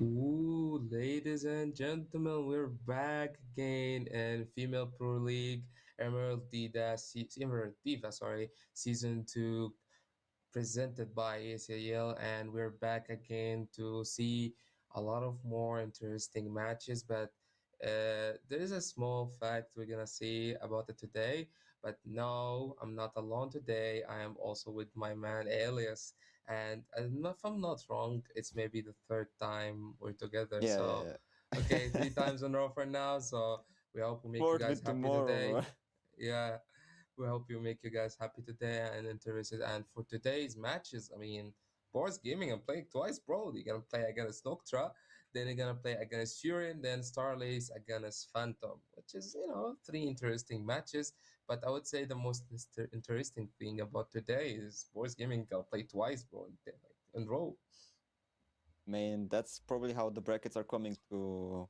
Ooh, ladies and gentlemen, we're back again in Female Pro League Emerald Diva, sorry, Season 2, presented by ACL, and we're back again to see a lot of more interesting matches. But there is a small fact we're gonna see about it today. But no, I'm not alone today. I am also with my man Elias, and if I'm not wrong, it's maybe the third time we're together. Yeah, So, yeah, okay, yeah. three times in a row for now. So we hope we make you Fourth guys with happy tomorrow, today. bro. Yeah, we hope you make you guys happy today and interested. And for today's matches, I mean, Boris Gaming, I'm playing twice, bro. You're gonna play against Noctra, then you're gonna play against Furin, then Starlace against Phantom, which is, three interesting matches. But I would say the most interesting thing about today is Boris Gaming gonna play twice, bro, in row. Man, that's probably how the brackets are coming to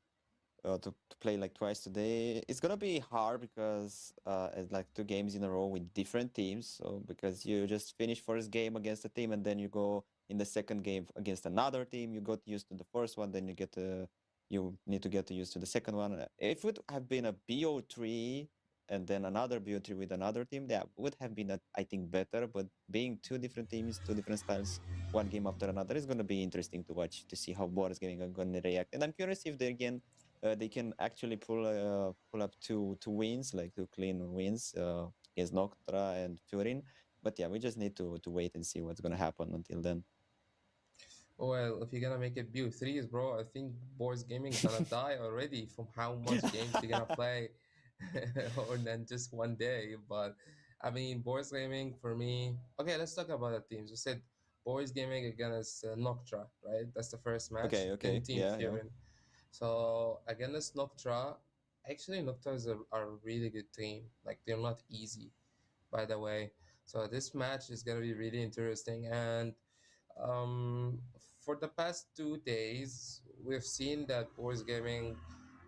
play like twice today. It's gonna be hard because it's like two games in a row with different teams. So because you just finish first game against a team and then you go in the second game against another team, you got used to the first one, then you need to get used to the second one. If it would have been a BO3 and then another BO3 with another team, that would have been, I think, better. But being two different teams, two different styles, one game after another is going to be interesting to watch to see how Boris Gaming are going to react. And I'm curious if they can actually pull up two wins, like two clean wins against Noctra and Furin. But yeah, we just need to wait and see what's gonna happen until then. Well, if you're gonna make it BO threes, bro, I think Boris Gaming gonna die already from how much games they're gonna play, or than just one day. But I mean, Boris Gaming for me. Okay, let's talk about the teams. You said Boris Gaming against Noctra, right? That's the first match. Okay, Then okay, Team yeah, yeah. Furin. So against Noctra, actually Noctra is a really good team. Like they're not easy, by the way. So this match is gonna be really interesting. And for the past 2 days, we've seen that Boris Gaming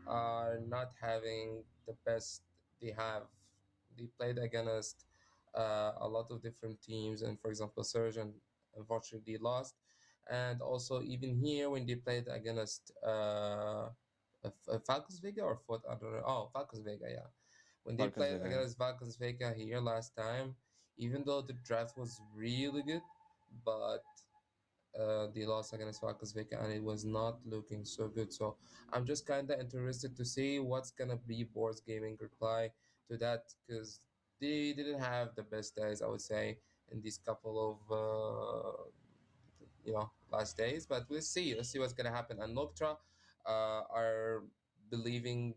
are not having the best they have. They played against a lot of different teams, and for example, Surgeon unfortunately lost. And also, even here, when they played against Falcons Vega or Fort, I don't know. Oh, Falcons Vega, yeah. When they Falcons played Vega, yeah. against Falcons Vega here last time, even though the draft was really good, but they lost against Falcons Vega and it was not looking so good. So I'm just kind of interested to see what's gonna be Board's gaming reply to that because they didn't have the best days, I would say, in these couple of last days. But we'll see. Let's see what's gonna happen. And Noctra are believing.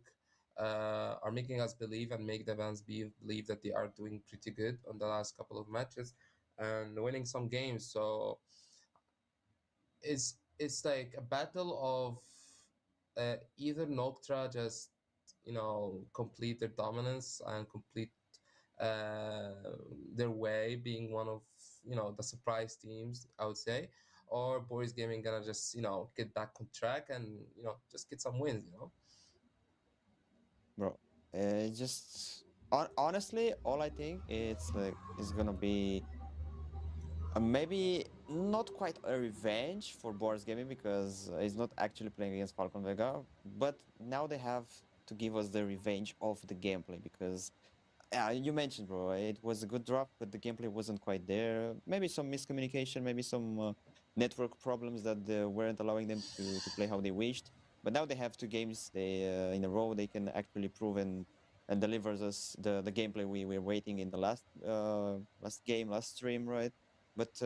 Are making us believe and make the fans believe that they are doing pretty good on the last couple of matches and winning some games. So it's like a battle of either Noctra just complete their dominance and complete their way being one of the surprise teams, I would say, or Boris Gaming gonna just get back on track and just get some wins. Bro. Just honestly, all I think it's like is gonna be maybe not quite a revenge for Boris Gaming because he's not actually playing against Falcon Vega, but now they have to give us the revenge of the gameplay because yeah, you mentioned, bro, it was a good drop, but the gameplay wasn't quite there. Maybe some miscommunication, maybe some network problems that weren't allowing them to play how they wished. But now they have two games in a row. They can actually prove and delivers us the gameplay we were waiting in the last game, last stream, right? But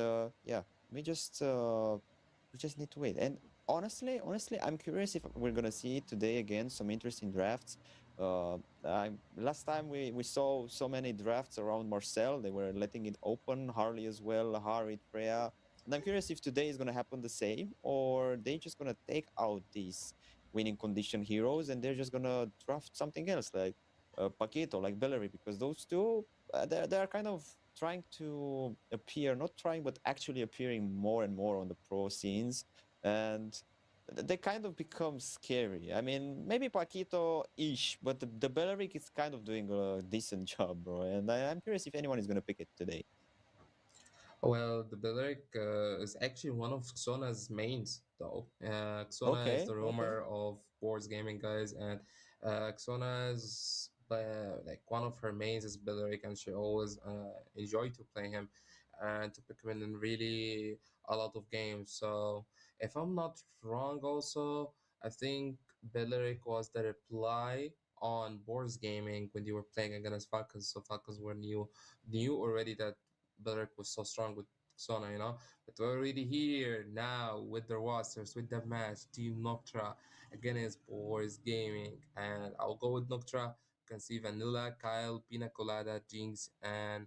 yeah, we just need to wait. And honestly, I'm curious if we're gonna see today again some interesting drafts. Last time we saw so many drafts around Marcel. They were letting it open, Harley as well, Harry, Freya. And I'm curious if today is gonna happen the same, or they just gonna take out these winning condition heroes and they're just gonna draft something else like Paquito, like Bellery, because those two they're kind of trying to appear, not trying, but actually appearing more and more on the pro scenes. And they kind of become scary. I mean, maybe Paquito-ish, but the Belleric is kind of doing a decent job, bro. And I'm curious if anyone is going to pick it today. Well, the Billeric is actually one of Xona's mains, though. Xona is Okay, the okay. rumor of Boards Gaming, guys, and Xona is like one of her mains is Billeric, and she always enjoy to play him and to pick him in really a lot of games. So, if I'm not wrong, also, I think Billeric was the reply on Boards Gaming when they were playing against Falcons. So Falcons were knew already that Belleric was so strong with Sona, But we're already here now with the rosters, with the match, Team Noctra against Boys Gaming. And I'll go with Noctra. You can see Vanilla, Kyle, Pina Colada, Jinx, and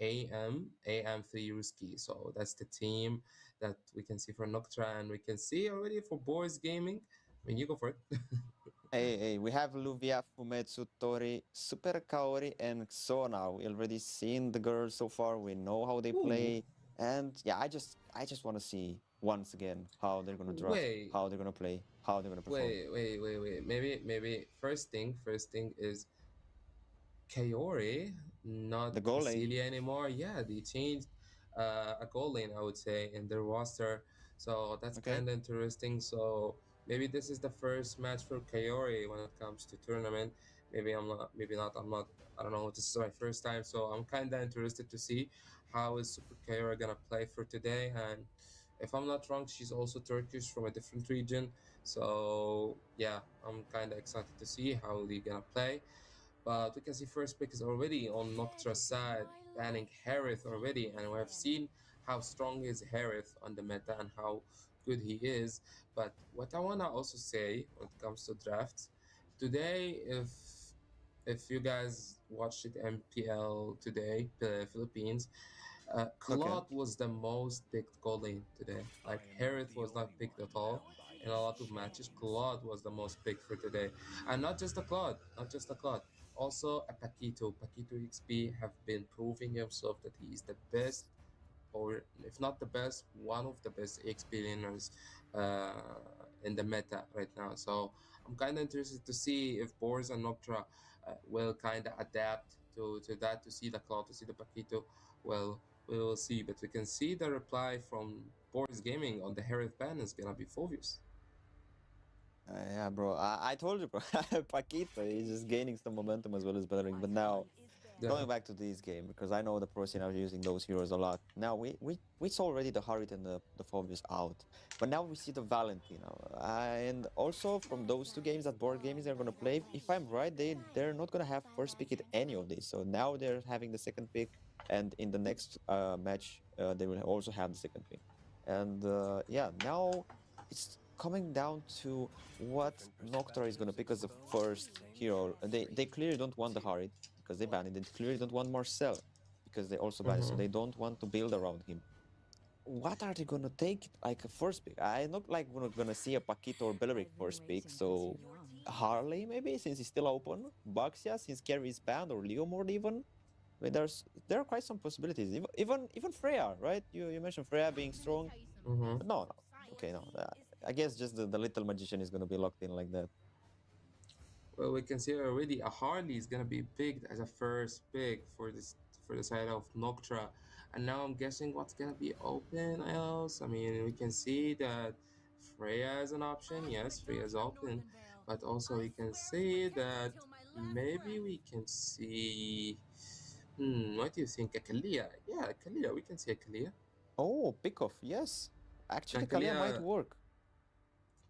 AM3 Ruski. So that's the team that we can see for Noctra, and we can see already for Boys Gaming. I mean, you go for it. Hey, we have Luvia, Fumetsu, Tori, Super Kaori, and Xona. We already seen the girls so far. We know how they Ooh, play, and yeah, I just want to see once again how they're gonna draft, wait, how they're gonna play, how they're gonna perform. wait. Maybe first thing is Kaori, not The goal lane. Cecilia anymore. Yeah, they changed a goal lane, I would say, in their roster. So that's Okay. kind of interesting. So maybe this is the first match for Kaori when it comes to tournament. Maybe I'm not. Maybe not. I'm not. I don't know. This is my first time, so I'm kind of interested to see how is Super Kaori gonna play for today. And if I'm not wrong, she's also Turkish from a different region. So yeah, I'm kind of excited to see how they gonna play. But we can see first pick is already on Noctra's side, banning Harith already, and we have seen how strong is Harith on the meta and how good he is. But what I wanna also say when it comes to drafts, today if you guys watched it MPL today, the Philippines, Okay. Claude was the most picked goalie today. Like Harith was not picked at all in a lot of matches. Claude was the most picked for today, and not just a Claude, not just a Claude. Also a Paquito. Paquito XP have been proving himself that he is the best, or if not the best, one of the best XP laners in the meta right now. So I'm kind of interested to see if Boris and Noctra will kind of adapt to that, to see the Claw, to see the Paquito. Well, we will see, but we can see the reply from Boris Gaming on the Harith ban is gonna be Phovius. Yeah, bro. I told you, bro. Paquito is just gaining some momentum as well as Bellerin. But now, Yeah. going back to this game, because I know the pro scene are using those heroes a lot. Now we saw already the Harit and the Phobius out, but now we see the Valentino, and also from those two games that board games are gonna play. If I'm right, they're not gonna have first pick at any of these. So now they're having the second pick, and in the next match, they will also have the second pick. And yeah, now it's coming down to what Noctra is gonna pick as the first hero. They clearly don't want the Harit because they banned it. They clearly don't want Marcel because they also banned it, so Mm-hmm. they don't want to build around him. What are they gonna take like a first pick? I'm not like we're not gonna see a Paquito or Belleric first pick, so Harley maybe since he's still open, Baxia since Carry is banned, or Leomord even. I mean, there are quite some possibilities. Even Freya, right? You mentioned Freya being strong, Mm-hmm. but no, no. Okay, no. I guess just the little magician is gonna be locked in like that. Well, we can see already a Harley is gonna be picked as a first pick for the side of Noctra, and now I'm guessing what's gonna be open else. I mean, we can see that Freya is an option. Yes, Freya is open, but also we can see that maybe we can see. What do you think? A Kalia? Yeah, a Kalia. We can see a Kalia. Oh, pick off, yes. Actually, And Kalia might Kalia work.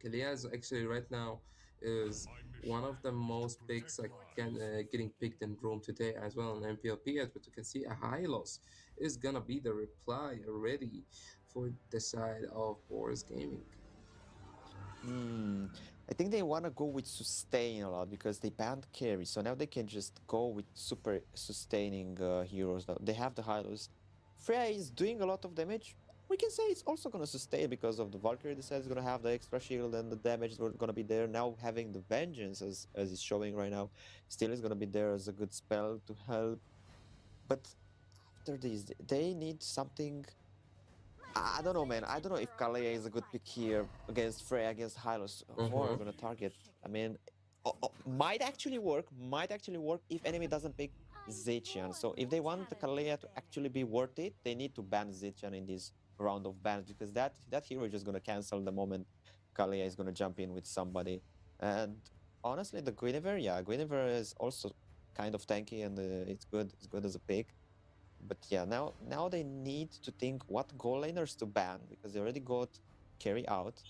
Kalia is actually right now is one of the most picks like getting picked in Rome today as well in MPLPS, but you can see a Hylos is gonna be the reply already for the side of Boris Gaming. Hmm. I think they want to go with sustain a lot because they banned carry, so now they can just go with super sustaining heroes. They have the Hylos. Freya is doing a lot of damage. We can say it's also gonna sustain because of the Valkyrie decides it's gonna have the extra shield and the damage is gonna be there. Now having the Vengeance as it's showing right now, still is gonna be there as a good spell to help. But after this, they need something. I don't know, man. I don't know if Kalia is a good pick here against Freya, against Hylos. Who are Mm-hmm. gonna target? I mean, might actually work. Might actually work if enemy doesn't pick. Zicheon. So if they want the Kalia to actually be worth it, they need to ban Zicheon in this round of bans because that hero is just gonna cancel the moment Kalia is gonna jump in with somebody. And honestly, the Guinevere, yeah, Guinevere is also kind of tanky and it's good. It's good as a pick. But yeah, now they need to think what goal laners to ban because they already got carry out,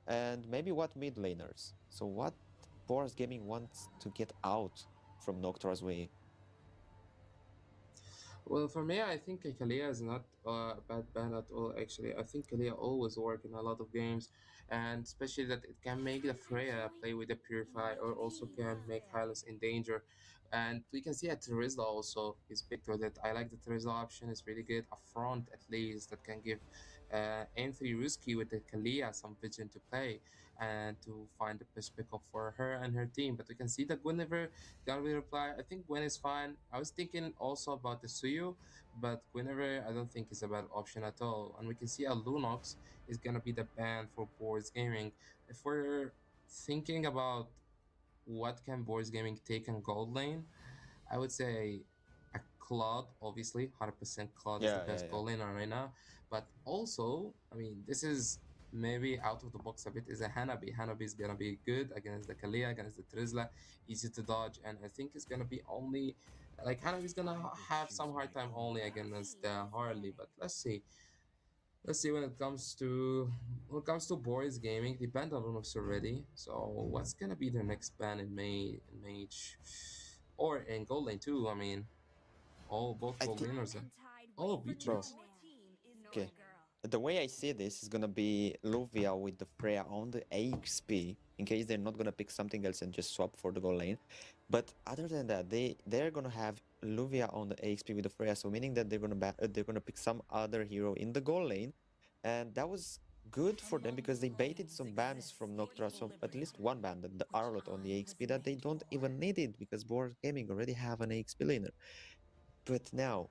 and maybe what mid laners. So what Boris Gaming wants to get out from Noctra's way? Well, for me, I think Kalia is not a bad band at all, actually. I think Kalia always work in a lot of games, and especially that it can make the Freya play with the Purify or also can make Hylas in danger. And we can see at Terizla also is picked with it. I like the Terizla option, it's really good. A front at least that can give N3 Ruski with the Kalia some vision to play and to find the best pickup for her and her team. But we can see that Guinevere got me reply. I think Gwen is fine. I was thinking also about the Suyu, but Guinevere I don't think is a bad option at all. And we can see a Lunox is gonna be the ban for boards gaming. If we're thinking about what can boards gaming take in gold lane, I would say a Claude, obviously, 100% Claude is the Yeah, yeah, best yeah. goal laner right now. But also, I mean, this is maybe out of the box a bit, is a Hanabi. Hanabi is going to be good against the Kalia, against the Trizla, easy to dodge. And I think it's going to be only, like, Hanabi is going to have some hard time only against the Harley. But let's see. Let's see when it comes to boys gaming, they banned Alonix already. So what's gonna be their next ban in Mage or in Gold Lane too? I mean, all both I Gold think, Laners are all bro. Beatrix. Okay, the way I see this is gonna be Luvia with the Freya on the AXP in case they're not gonna pick something else and just swap for the goal lane. But other than that, they're gonna have Luvia on the AXP with the Freya, so meaning that they're gonna pick some other hero in the goal lane, and that was good for them because they baited some bans from Noctra, so at least one ban, the Arlot on the AXP that they don't even need it because Board Gaming already have an AXP laner. But now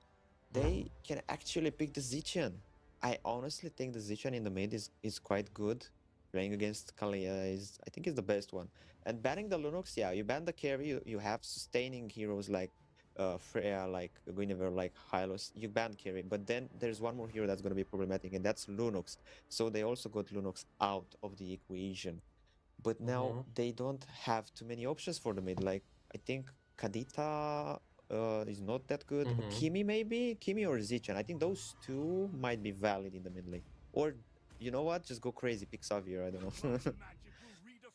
they Hmm. can actually pick the Zicheon. I honestly think the Zicheon in the mid is quite good. Playing against Kalia is, I think, is the best one. And banning the Lunox, yeah, you ban the carry, you have sustaining heroes like Freya, like Guinevere, like Hylos. You ban carry, but then there's one more hero that's going to be problematic, and that's Lunox. So they also got Lunox out of the equation. But now Hmm. they don't have too many options for the mid. Like I think Kadita is not that good. Hmm. Kimi maybe Kimi or Zichan. I think those two might be valid in the mid lane. Or you know what? Just go crazy. Pick Xavier. I don't know.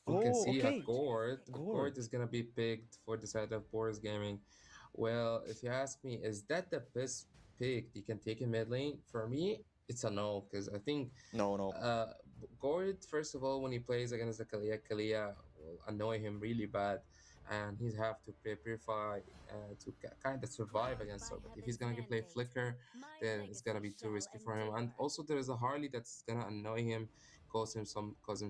We can Oh, see a okay. Gord. A Gourd. Gord is gonna be picked for the side of Boris Gaming. Well, if you ask me, is that the best pick you can take in mid lane? For me, it's a no, because I think No, no. uh, Gord, first of all, when he plays against the Kalia, Kalia will annoy him really bad, and he's have to purify to kind of survive against her. But if he's gonna play Flicker, then it's gonna be too risky for him. And also, there is a Harley that's gonna annoy him, cause him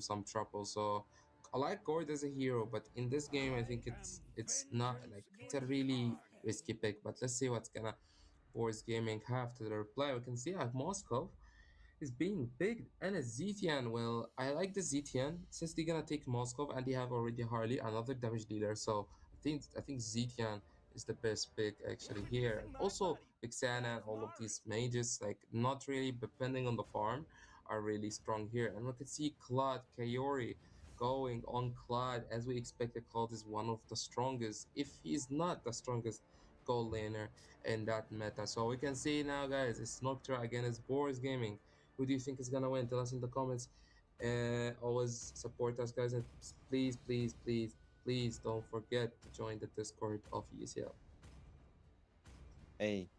some trouble. So I like Gord as a hero, but in this game, I think it's not like it's a really risky pick. But let's see what's gonna Boris Gaming have to the reply. We can see at Moscow is being picked and a Zetian. Well, I like the Zetian since they're gonna take Moskov and they have already Harley, another damage dealer. So I think Zetian is the best pick actually here. And also Vixana and all of these mages, like not really depending on the farm, are really strong here. And we can see Claude Kaori going on Claude as we expected. Claude is one of the strongest, if he's not the strongest gold laner in that meta. So we can see now, guys, it's Noctra against Boris Gaming. Who do you think is gonna win? Tell us in the comments. Always support us, guys, and please, please, please, please don't forget to join the Discord of ECL. Hey,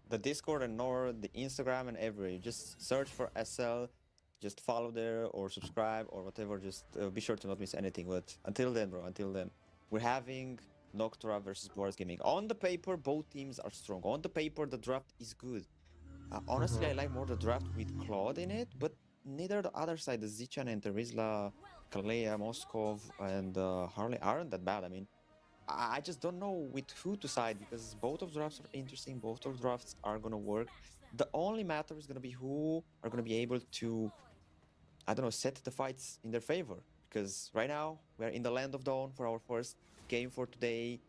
the Discord and nor the Instagram and everywhere. Just search for SL, just follow there or subscribe or whatever. Just be sure to not miss anything. But until then, bro, until then, we're having Noctura versus Boris Gaming. On the paper, both teams are strong. On the paper, the draft is good. Honestly, I Mm-hmm. like more the draft with Claude in it, but neither the other side, the Zichan and Terizla, Kalea, Moskov, and Harley aren't that bad. I mean, I just don't know with who to side because both of drafts are interesting. Both of drafts are gonna work. The only matter is gonna be who are gonna be able to, I don't know, set the fights in their favor. Because right now we are in the land of dawn for our first game for today.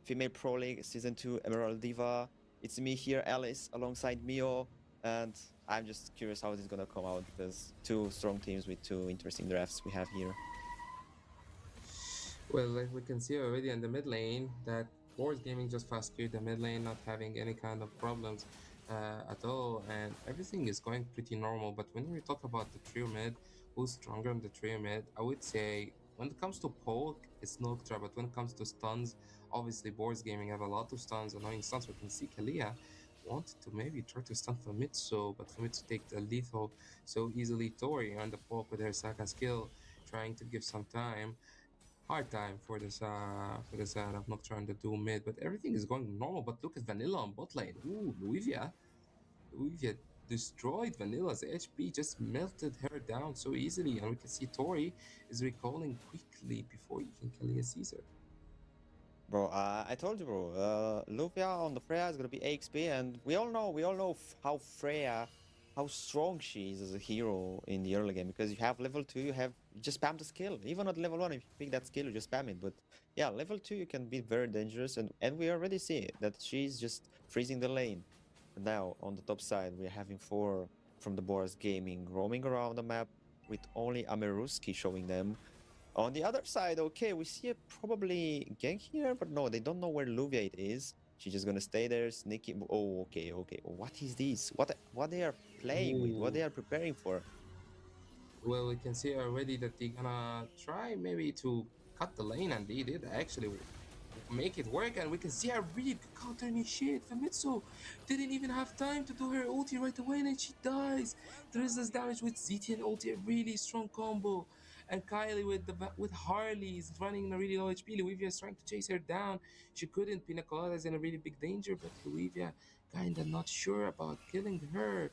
Female Pro League Season 2 Emerald Diva. It's me here, Alice, alongside Mio, and I'm just curious how this is gonna come out because two strong teams with two interesting drafts we have here. Well, like we can see already in the mid lane that Boards Gaming just fast cleared the mid lane, not having any kind of problems at all, and everything is going pretty normal. But when we talk about the trio mid, who's stronger in the trio mid, I would say when it comes to poke, it's Noctra, but when it comes to stuns, obviously Boards Gaming have a lot of stuns, annoying stuns. We can see Kalia wanted to maybe try to stun Famitsu, but Famitsu take the lethal so easily. Tori on the poke with her second skill, trying to give some time hard time for this of not trying to do mid, but everything is going normal. But look at Vanilla on bot lane. Ooh, Luivia destroyed Vanilla's HP, just melted her down so easily, and we can see Tori is recalling quickly before even Kalia sees her. Bro, I told you, bro. Lufia on the Freya is gonna be AXP, and we all know how Freya, how strong she is as a hero in the early game. Because you have level 2, you just spam the skill. Even at level 1, if you pick that skill, you just spam it. But yeah, level 2 you can be very dangerous, and we already see it, that she's just freezing the lane. And now on the top side, we're having 4 from the Boris Gaming roaming around the map with only Ameruski showing them. On the other side, okay, we see a probably gank here, but no, they don't know where Luviate is. She's just gonna stay there, sneaking. Oh, okay, okay. What is this? What they are playing with? What Ooh, they are preparing for? well, we can see already that they're gonna try maybe to cut the lane, and they did actually make it work. And we can see a really good counter initiate. Famitsu didn't even have time to do her ulti right away, and then she dies. Trista's damage with ZT and ulti, a really strong combo. And Kylie with Harley is running in a really low HP. Luivia is trying to chase her down. She couldn't. Pina Colada is in a really big danger, but Luivia kinda not sure about killing her.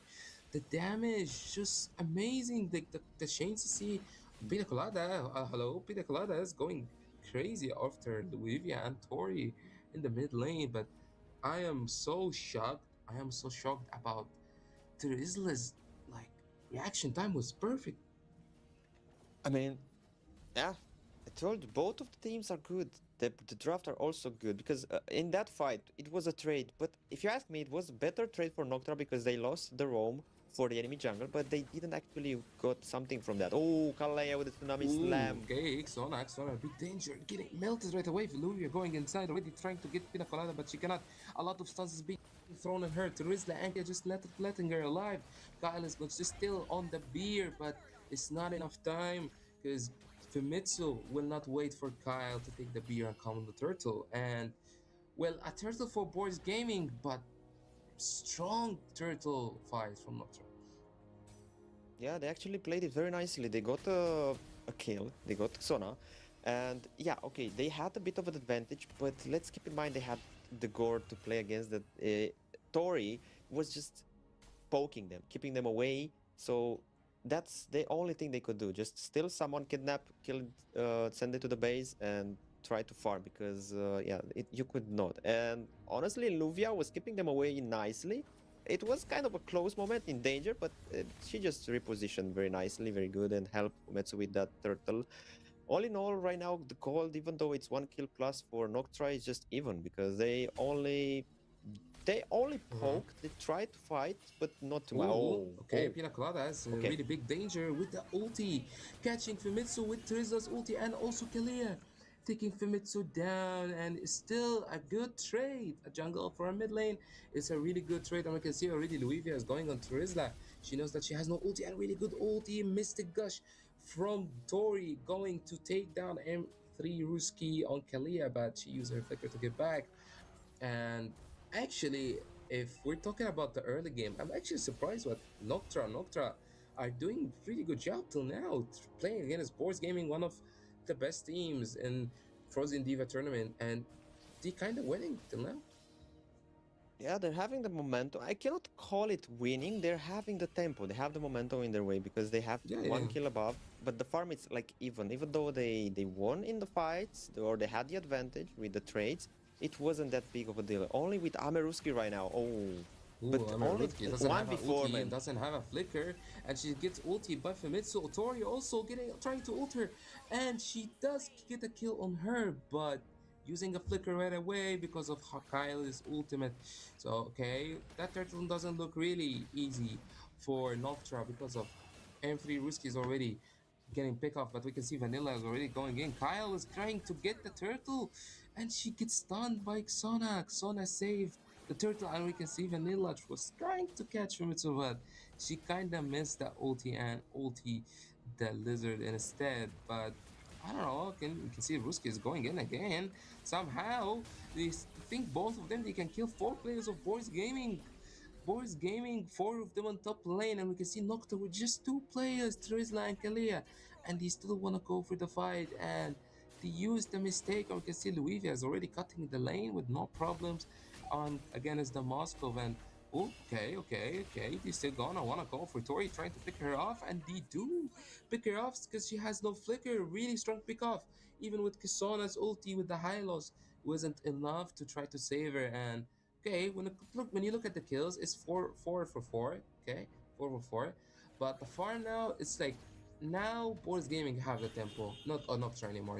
The damage just amazing. The Shane CC Pina Colada, hello, Pina Colada is going crazy after Luivia and Tori in the mid lane. But I am so shocked. I am so shocked about Terizla's like reaction time was perfect. I mean, yeah, I told you, both of the teams are good. The draft are also good because in that fight it was a trade. But if you ask me, it was a better trade for Noctra because they lost the roam for the enemy jungle, but they didn't actually got something from that. Oh, Kalaya with the tsunami Ooh, slam. okay, Xona, big danger, getting melted right away. Luria going inside, already trying to get Pina Colada, but she cannot. A lot of stuns is being thrown at her. Terizla Anka just letting her alive. Kyle is just still on the beer, but it's not enough time because Famitsu will not wait for Kyle to take the beer and come on the turtle. And well, a turtle for boys gaming, but strong turtle fight from Nocturne. Yeah, they actually played it very nicely. They got a kill, they got Xona, and yeah, okay, they had a bit of an advantage, but let's keep in mind they had the gore to play against that. Tori was just poking them, keeping them away. So that's the only thing they could do. Just steal someone, kidnap, kill, send it to the base, and try to farm because yeah, you could not. And honestly, Luvia was keeping them away nicely. It was kind of a close moment in danger, but she just repositioned very nicely, very good, and helped Umetsu with that turtle. All in all, right now, the gold, even though it's 1 kill plus for Noctra, is just even because they only Uh-huh. poked, they tried to fight, but not too much. Ooh, Oh, okay, oh, Pina Colada has a okay. really big danger with the ulti, catching Famitsu with Terizla's ulti and also Kalia, taking Famitsu down, and it's still a good trade. A jungle for a mid lane is a really good trade, and we can see already Luivia is going on Terizla. She knows that she has no ulti and really good ulti, Mystic Gush from Tori going to take down M3 Ruski on Kalia, but she used her flicker to get back. And actually, if we're talking about the early game, I'm actually surprised what Noctra are doing pretty good job till now, playing against Boards Gaming, one of the best teams in Frozen Diva tournament, and they kind of winning till now. Yeah, they're having the momentum. I cannot call it winning. They're having the tempo. They have the momentum in their way because they have Yeah, one yeah. kill above. But the farm is like even though they won in the fights or they had the advantage with the trades, it wasn't that big of a deal. Only with Ameruski right now. Oh, Ooh, but only Amerutki doesn't one have a before, ulti, man. doesn't have a flicker, and she gets ulti by Famitsu. Otori also trying to ult her, and she does get a kill on her, but using a flicker right away because of how Kyle's ultimate. So okay, that turtle doesn't look really easy for Noctra because of M3 Ruski is already getting pick off, but we can see Vanilla is already going in. Kyle is trying to get the turtle, and she gets stunned by Sona. Sona saved the turtle, and we can see Vanilla was trying to catch Famitsu, but she kind of missed the ulti and ulti the lizard instead. But I don't know. We can see Ruski is going in again. Somehow, think both of them they can kill 4 players of Boys Gaming. Boys Gaming, 4 of them on top lane, and we can see Nocta with just 2 players, Trizla and Kalia, and they still want to go for the fight, and they use the mistake, and we can see Luivia is already cutting the lane with no problems on against the Moscow, and okay, they still gonna wanna go for Tori trying to pick her off, and they do pick her off because she has no flicker, really strong pick off, even with Kisona's ulti with the Hylos, wasn't enough to try to save her, and okay, when you look at the kills, it's four for four. Okay, 4 for 4. But the farm now, it's like now Boards Gaming have the tempo, not Nocturne anymore.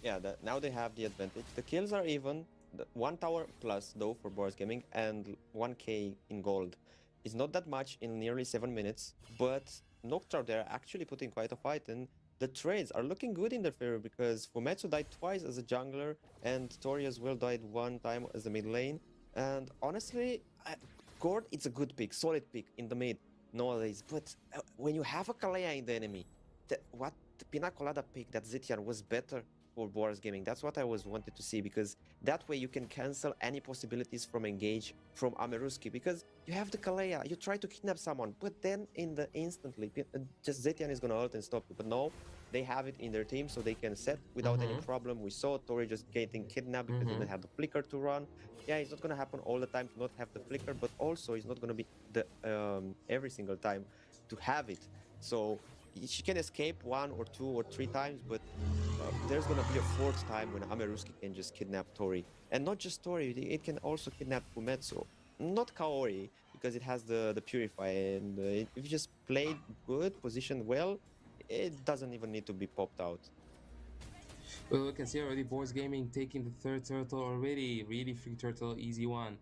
Yeah, now they have the advantage. The kills are even. One tower plus though for Boris Gaming and 1k in gold. It's not that much in nearly 7 minutes, but Nocturne they're actually putting quite a fight, and the trades are looking good in their favor because Fumetsu died twice as a jungler and Tori as well died one time as a mid lane. And honestly, Gord it's a good pick, solid pick in the mid nowadays. But when you have a Kalea in the enemy, what the Pina Colada pick that Zitian was better for Boris Gaming. That's what I was wanted to see because that way you can cancel any possibilities from engage from Ameruski because you have the Kalea, you try to kidnap someone, but then in the instantly, just Zetian is gonna ult and stop you. But no, they have it in their team so they can set without any Mm-hmm. problem. We saw Tori just getting kidnapped because he Mm-hmm. didn't have the flicker to run. Yeah, it's not gonna happen all the time to not have the flicker, but also it's not gonna be the every single time to have it. So she can escape 1 or 2 or 3 times, but there's gonna be a fourth time when Ameruski can just kidnap Tori. And not just Tori, it can also kidnap Fumetsu. Not Kaori, because it has the Purify, and if you just played good, positioned well, it doesn't even need to be popped out. Well, we can see already Boards Gaming taking the third turtle already. Really free turtle, easy one.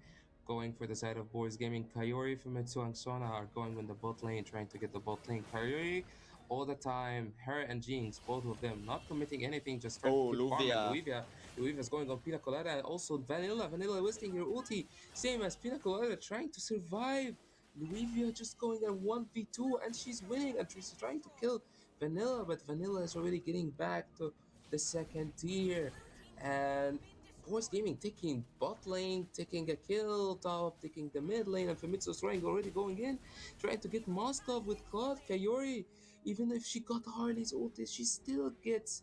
Going for the side of Boards Gaming. Kayori, Famitsu, and Sona are going in the bot lane, trying to get the bot lane. Kayori, all the time. Her and Jinx, both of them, not committing anything, just trying to Oh, keep farming. Luvia. Luivia's going on Pina Colada, and also Vanilla. Vanilla wasting her ulti, same as Pina Colada, trying to survive. Luivia just going at 1v2, and she's winning, and she's trying to kill Vanilla, but Vanilla is already getting back to the second tier. And Boys Gaming taking bot lane, taking a kill top, taking the mid lane, and Famitsu's rank already going in, trying to get Moskov with Claude Kayori. Even if she got Harley's ulti, she still gets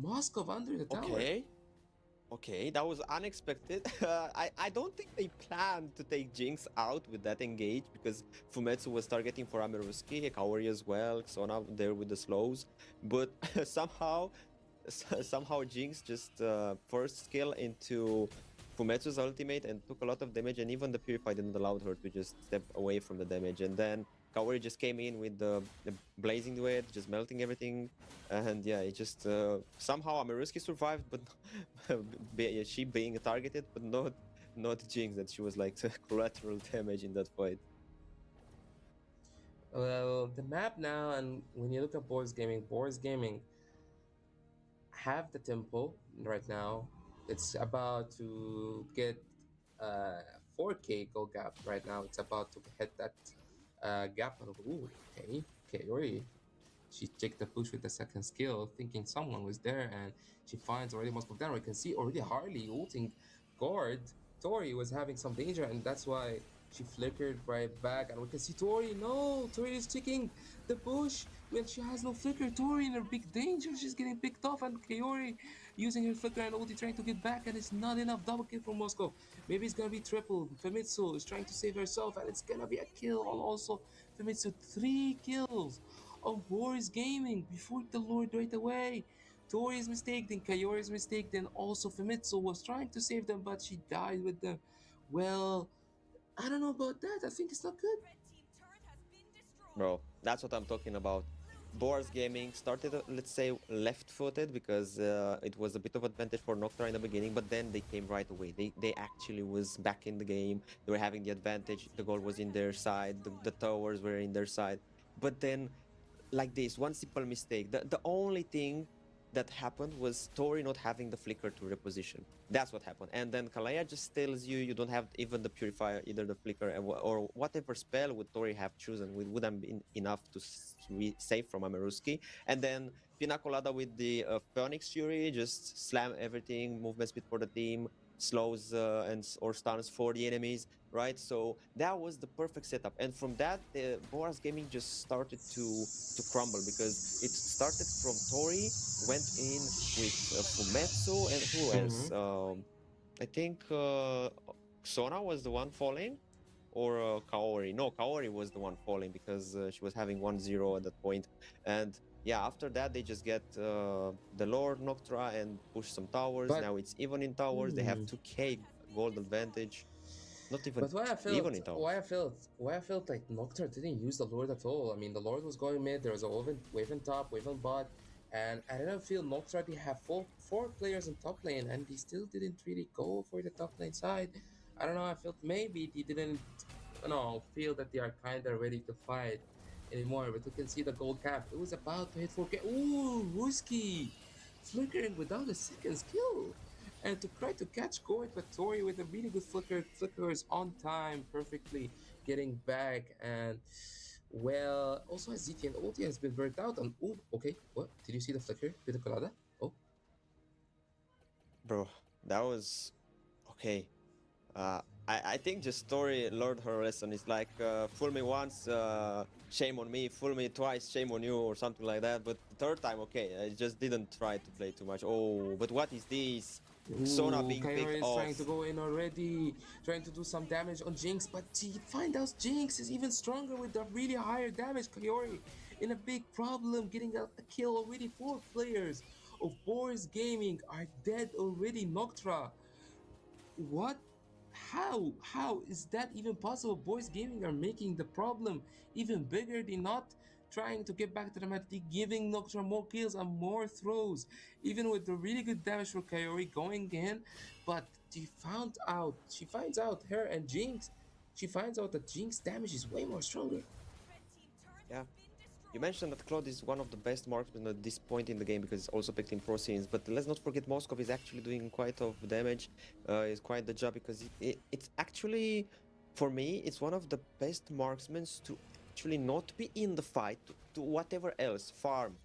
Moskov under the tower. Okay. Okay, that was unexpected. I don't think they planned to take Jinx out with that engage because Fumetsu was targeting for Ameruski, Kaori as well, Sona there with the slows. But somehow somehow Jinx just first skill into Fumetsu's ultimate and took a lot of damage, and even the Purify didn't allow her to just step away from the damage. And then Kaori just came in with the Blazing Duet, just melting everything. And yeah, it just somehow Ameruski survived, but she being targeted, but not Jinx, that she was like collateral damage in that fight. Well, the map now, and when you look at Boards Gaming have the tempo right now. It's about to get 4K goal gap right now. It's about to hit that gap. And ooh, okay, already. She checked the push with the second skill, thinking someone was there, and she finds already most of them. We can see already Harley ulting guard. Tori was having some danger, and that's why she flickered right back. And we can see Tori. No, Tori is checking the bush when she has no flicker. Tori in her big danger. She's getting picked off, and Kaori using her flicker and ulti trying to get back, and it's not enough. Double kill from Moscow. Maybe it's gonna be triple. Famitsu is trying to save herself, and it's gonna be a kill. And also, Famitsu 3 kills of Boris Gaming before the Lord right away. Tori's mistake, then Kaori's mistake, then also Famitsu was trying to save them, but she died with them. Well, I don't know about that. I think it's not good. Bro, that's what I'm talking about. Boars Gaming started, let's say, left-footed because it was a bit of advantage for Noctra in the beginning, but then they came right away. They actually was back in the game. They were having the advantage. The goal was in their side. The towers were in their side. But then like this, one simple mistake. The only thing that happened was Tori not having the flicker to reposition. That's what happened. And then Kalaya just tells you don't have even the purifier, either the flicker or whatever spell would Tori have chosen would have been enough to save from Ameruski. And then Pina Colada with the Phoenix Fury just slam everything, movement speed for the team, slows and or stuns for the enemies, right? So that was the perfect setup. And from that, the Boras Gaming just started to crumble because it started from Tori, went in with Fumetsu, and who else? Mhm. I think Sona was the one falling, or Kaori. No, Kaori was the one falling because she was having 1-0 at that point. And yeah, after that, they just get the Lord Noctra and push some towers. But Now it's even in towers. They have 2k gold advantage. Not even But why I even felt in towers. why I felt like Nocturne didn't use the Lord at all. I mean, the Lord was going mid. There was a wave in top, wave in bot, and I didn't feel Nocturne. They have four players in top lane, and they still didn't really go for the top lane side. I don't know. I felt maybe they didn't, feel that they are kind of ready to fight anymore. But you can see the gold cap. It was about to hit 4K. Ooh, Ruski flickering without a second skill and to try to catch Gort, but Tori with a really good flickers on time, perfectly getting back. And well, also as ZT and ulti has been burnt out. And oh, okay, what did you see the flicker with the colada? Oh, Bro, that was okay. I think just story learned her lesson. It's like fool me once, shame on me. Fool me twice, shame on you, or something like that. But the third time, okay, I just didn't try to play too much. Oh, but what is this? Sona ooh, being picked Kyrie is trying to off. go in already, trying to do some damage on Jinx, but he find out Jinx is even stronger with the really higher damage. Kyori in a big problem, getting a kill already. Four players of Boris Gaming are dead already. Noctra, what? How is that even possible? Boys gaming are making the problem even bigger. They're not trying to get back to the match. They're giving Nocturne more kills and more throws, even with the really good damage for Kaori going in. But she finds out her and Jinx. She finds out that Jinx damage is way more stronger. Yeah. You mentioned that Claude is one of the best marksmen at this point in the game because he's also picked in pro scenes. But let's not forget Moskov is actually doing quite of damage. Is quite the job because it's actually, for me, it's one of the best marksmen to actually not be in the fight, to whatever else, farm,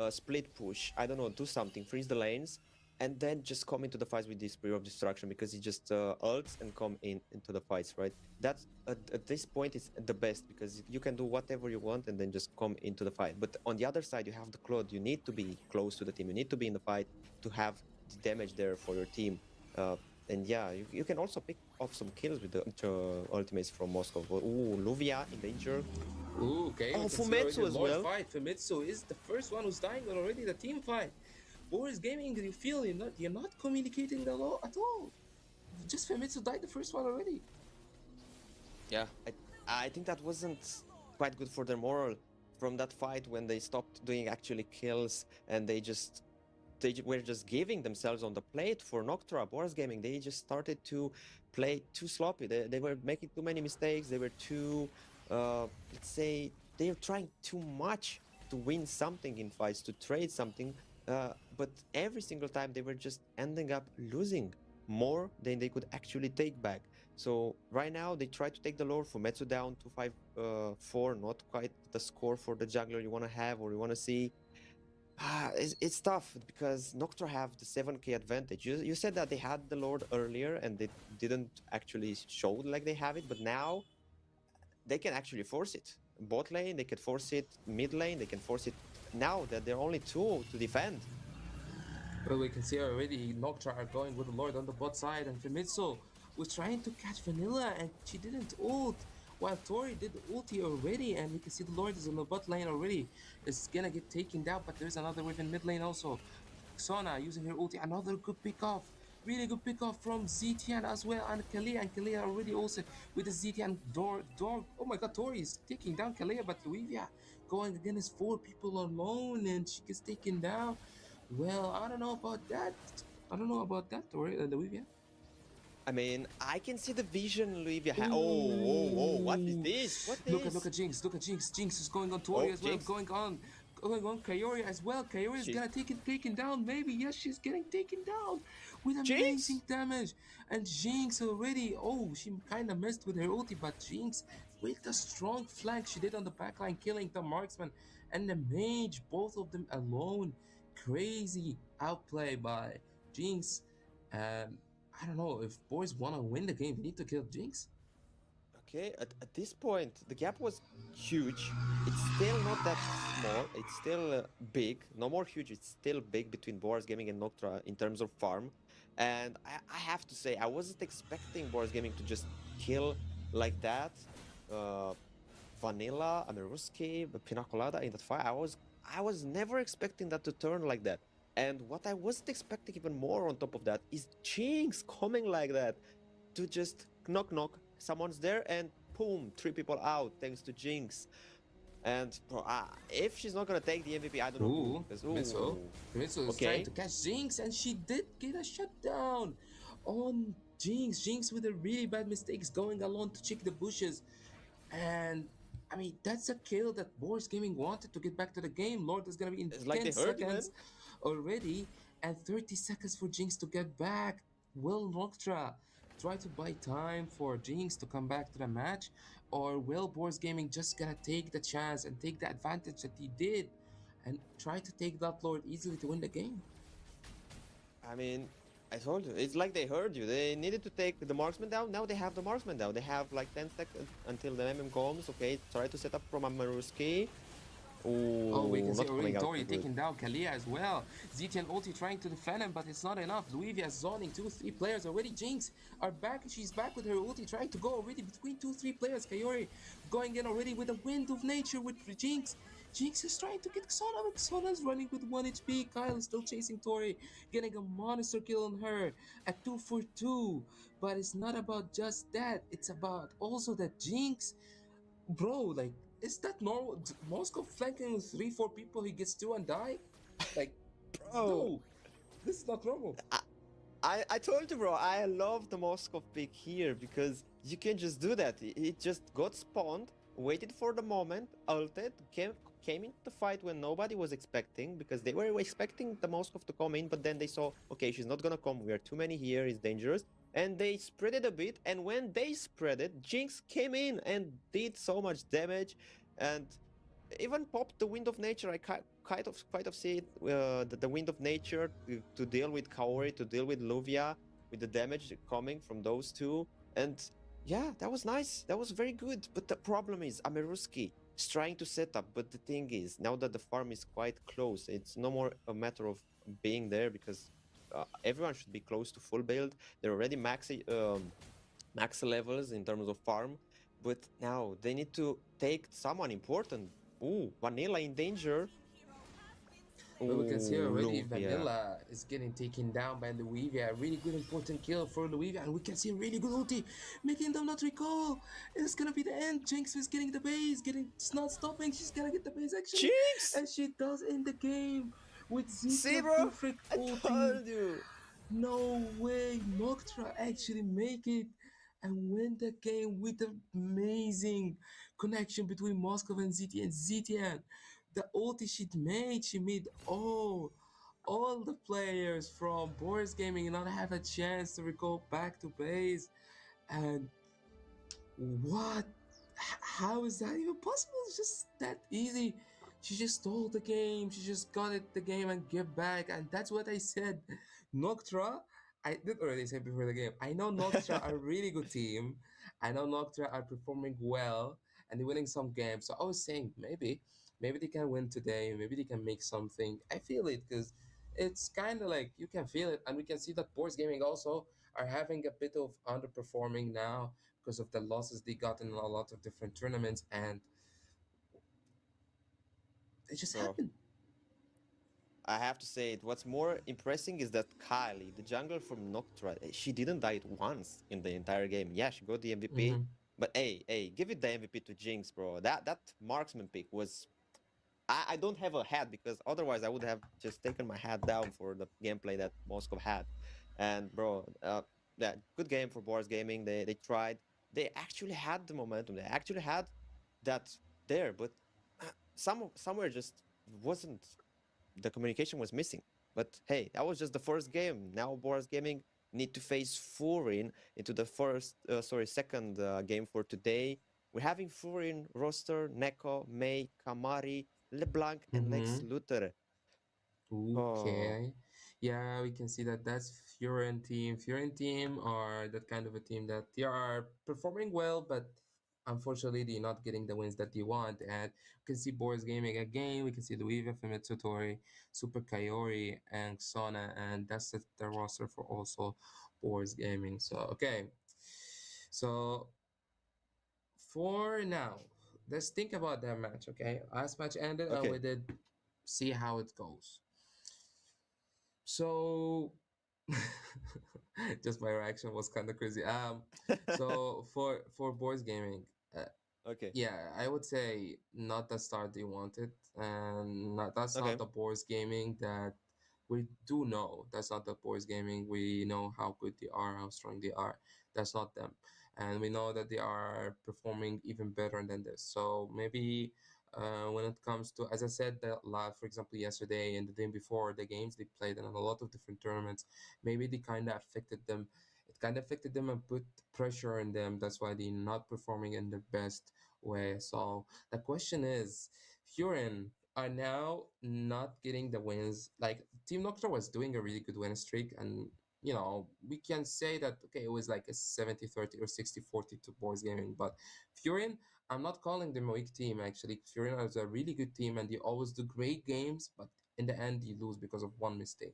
split push, I don't know, do something, freeze the lanes, and then just come into the fights with this Spear of Destruction because he just ults and come into the fights, right? That's at this point is the best because you can do whatever you want and then just come into the fight. But on the other side, you have the Claude. You need to be close to the team. You need to be in the fight to have the damage there for your team. And yeah, you can also pick off some kills with the ultimates from Moscow. Ooh, Luvia in danger. Ooh, okay, Oh, we can see already Fumetsu the as Lord well. fight. Famitsu is the first one who's dying on already the team fight. Boris Gaming, do you feel you're not communicating at all? Just Famitsu died the first one already. Yeah, I think that wasn't quite good for their moral from that fight when they stopped doing actually kills and were just giving themselves on the plate for Noctra, Boris Gaming. They just started to play too sloppy. They were making too many mistakes. They were too, let's say, they were trying too much to win something in fights, to trade something. But every single time they were just ending up losing more than they could actually take back. So right now they try to take the lore for Metsu down to 5-4, not quite the score for the jungler you want to have or you want to see. It's tough because Noctra have the 7k advantage. You said that they had the Lord earlier and they didn't actually show like they have it, but now they can actually force it. Bot lane, they can force it. Mid lane, they can force it. Now that they're only two to defend. Well, we can see already Noctra are going with the Lord on the bot side, and Famitsu was trying to catch Vanilla, and she didn't ult. While Tori did the ulti already, and we can see the Lord is on the bot lane already. It's gonna get taken down, but there's another wave in mid lane also. Sona using her ulti, another good pick off. Really good pick off from ZTN as well, and Kalia. And Kalia already also with the ZTN door. Oh my god, Tori is taking down Kalia, but Luivia going against four people alone, and she gets taken down. Well, I don't know about that. I don't know about that, Tori, Luivia. I mean, I can see the vision Olivia oh, what is Ooh, this? What look is? at Jinx, look at Jinx. Jinx is going on Tori Oh, as well, Jinx. going on Kaori as well. Kaori is She's gonna take it taken down. Maybe yes, she's getting taken down with amazing Jinx. damage. And Jinx already. Oh, she kind of messed with her ulti, but Jinx with the strong flank she did on the backline, killing the marksman and the mage, both of them alone. Crazy outplay by Jinx. Um, I don't know if boys wanna win the game, they need to kill Jinx. Okay, at this point, the gap was huge. It's still not that small. It's still big. No more huge. It's still big between Boris Gaming and Noctra in terms of farm. And I have to say, I wasn't expecting Boris Gaming to just kill like that. Uh, Vanilla, Ameruski, Pina Colada in that fight. I was never expecting that to turn like that. And what I wasn't expecting even more on top of that is Jinx coming like that to just knock knock. Someone's there and boom, three people out thanks to Jinx. And bro, if she's not gonna take the MVP, I don't know who. Ooh, Because Mitsu. ooh, Mitsu is trying okay, to catch Jinx, and she did get a shutdown on Jinx. Jinx with a really bad mistakes going along to check the bushes. And I mean, that's a kill that Boris Gaming wanted to get back to the game. Lord is gonna be in it's like 10 they heard you, man. seconds already, and 30 seconds for Jinx to get back. Will Noctra try to buy time for Jinx to come back to the match? Or will Boris Gaming just gonna take the chance and take the advantage that he did and try to take that Lord easily to win the game? I mean, I told you, it's like they heard you. They needed to take the marksman down. Now they have the marksman down. They have like 10 seconds until the MM comes. Okay, try to set up from Amaruski. Oh, we Ooh, can see not already coming out Tori too good. taking down Kalia as well. ZTN ulti trying to defend him, but it's not enough. Luivia zoning 2-3 players already. Jinx are back. She's back with her ulti trying to go already between 2-3 players. Kaori going in already with a wind of nature with Jinx. Jinx is trying to get Xana, but Xana's running with 1 HP. Kyle is still chasing Tori, getting a monster kill on her at 2 for 2. But it's not about just that. It's about also that Jinx, bro, like, is that normal? Moscow flanking with 3, 4 people, he gets two and die? Like, Bro, no, this is not normal. I, I told you, bro, I love the Moskov pick here because you can just do that. It just got spawned, waited for the moment, ulted, came into the fight when nobody was expecting because they were expecting the Moskov to come in, but then they saw, okay, she's not gonna come. We are too many here. It's dangerous. And they spread it a bit. And when they spread it, Jinx came in and did so much damage. And even popped the Wind of Nature. I kind of see it, the Wind of Nature to deal with Kaori, to deal with Luvia, with the damage coming from those two. And yeah, that was nice. That was very good. But the problem is Ameruski is trying to set up. But the thing is, now that the farm is quite close, it's no more a matter of being there because everyone should be close to full build. They're already max levels in terms of farm. But now they need to take someone important. Ooh, Vanilla in danger. But we can see Ooh, already Luvia. Vanilla is getting taken down by Luivia. A really good important kill for Luivia, and we can see a really good ulti making them not recall. It's gonna be the end. Jinx is getting the base, getting it's not stopping. She's gonna get the base actually, Jinx! and she does in the game with See, Zitian bro? perfect I ulti. told you. No way, Noctra actually make it and win the game with an amazing connection between Moscow and ZT and ZTN. The ulti she made all the players from Boris Gaming not have a chance to recall back to base. And what? How is that even possible? It's just that easy. She just stole the game. She just got it the game and give back. And that's what I said. Noctra, I did already say before the game. I know Noctra are a really good team. I know Noctra are performing well and they're winning some games. So I was saying maybe they can win today. Maybe they can make something. I feel it because it's kind of like you can feel it, and we can see that Boards Gaming also are having a bit of underperforming now because of the losses they got in a lot of different tournaments, and it just Bro, happened. I have to say it. What's more impressive is that Kylie, the jungler from Noctra, she didn't die once in the entire game. Yeah, she got the MVP, Mm-hmm. but hey, give it the MVP to Jinx, bro. That marksman pick was. I don't have a hat because otherwise I would have just taken my hat down for the gameplay that Moscow had. And bro, yeah, good game for Boris Gaming. They tried. They actually had the momentum. They actually had that there, but somewhere just wasn't the communication was missing. But hey, that was just the first game. Now Boris Gaming need to face Furin into the second game for today. We're having Furin roster, Neko, May, Kamari, LeBlanc, and Lex Mm-hmm. Luthor. Oh, Okay. Yeah, we can see that that's Fioren team. Fioren team are that kind of a team that they are performing well, but unfortunately they're not getting the wins that they want. And we can see Boris Gaming again. We can see Luiva Famitsutori, Super Kaiori, and Sona, and that's the roster for also Boris Gaming. So okay. So for now, let's think about that match, okay? Last match ended and okay, we did see how it goes. So just my reaction was kind of crazy. So for boys gaming, uh, okay, yeah, I would say not the start they wanted, and that's not okay. the boys gaming that we do know. That's not the boys gaming. We know how good they are, how strong they are. That's not them, and we know that they are performing even better than this. So maybe. When it comes to, as I said, that live, for example, yesterday and the day before the games, they played in a lot of different tournaments. Maybe they kind of affected them. It kind of affected them and put pressure on them. That's why they're not performing in their best way. So the question is, Furin are now not getting the wins. Like Team Noctra was doing a really good win streak, and we can say that okay, it was like a 70-30 or 60-40 to boys gaming, but Furin, I'm not calling them a weak team actually. Furin is a really good team and they always do great games, but in the end you lose because of one mistake.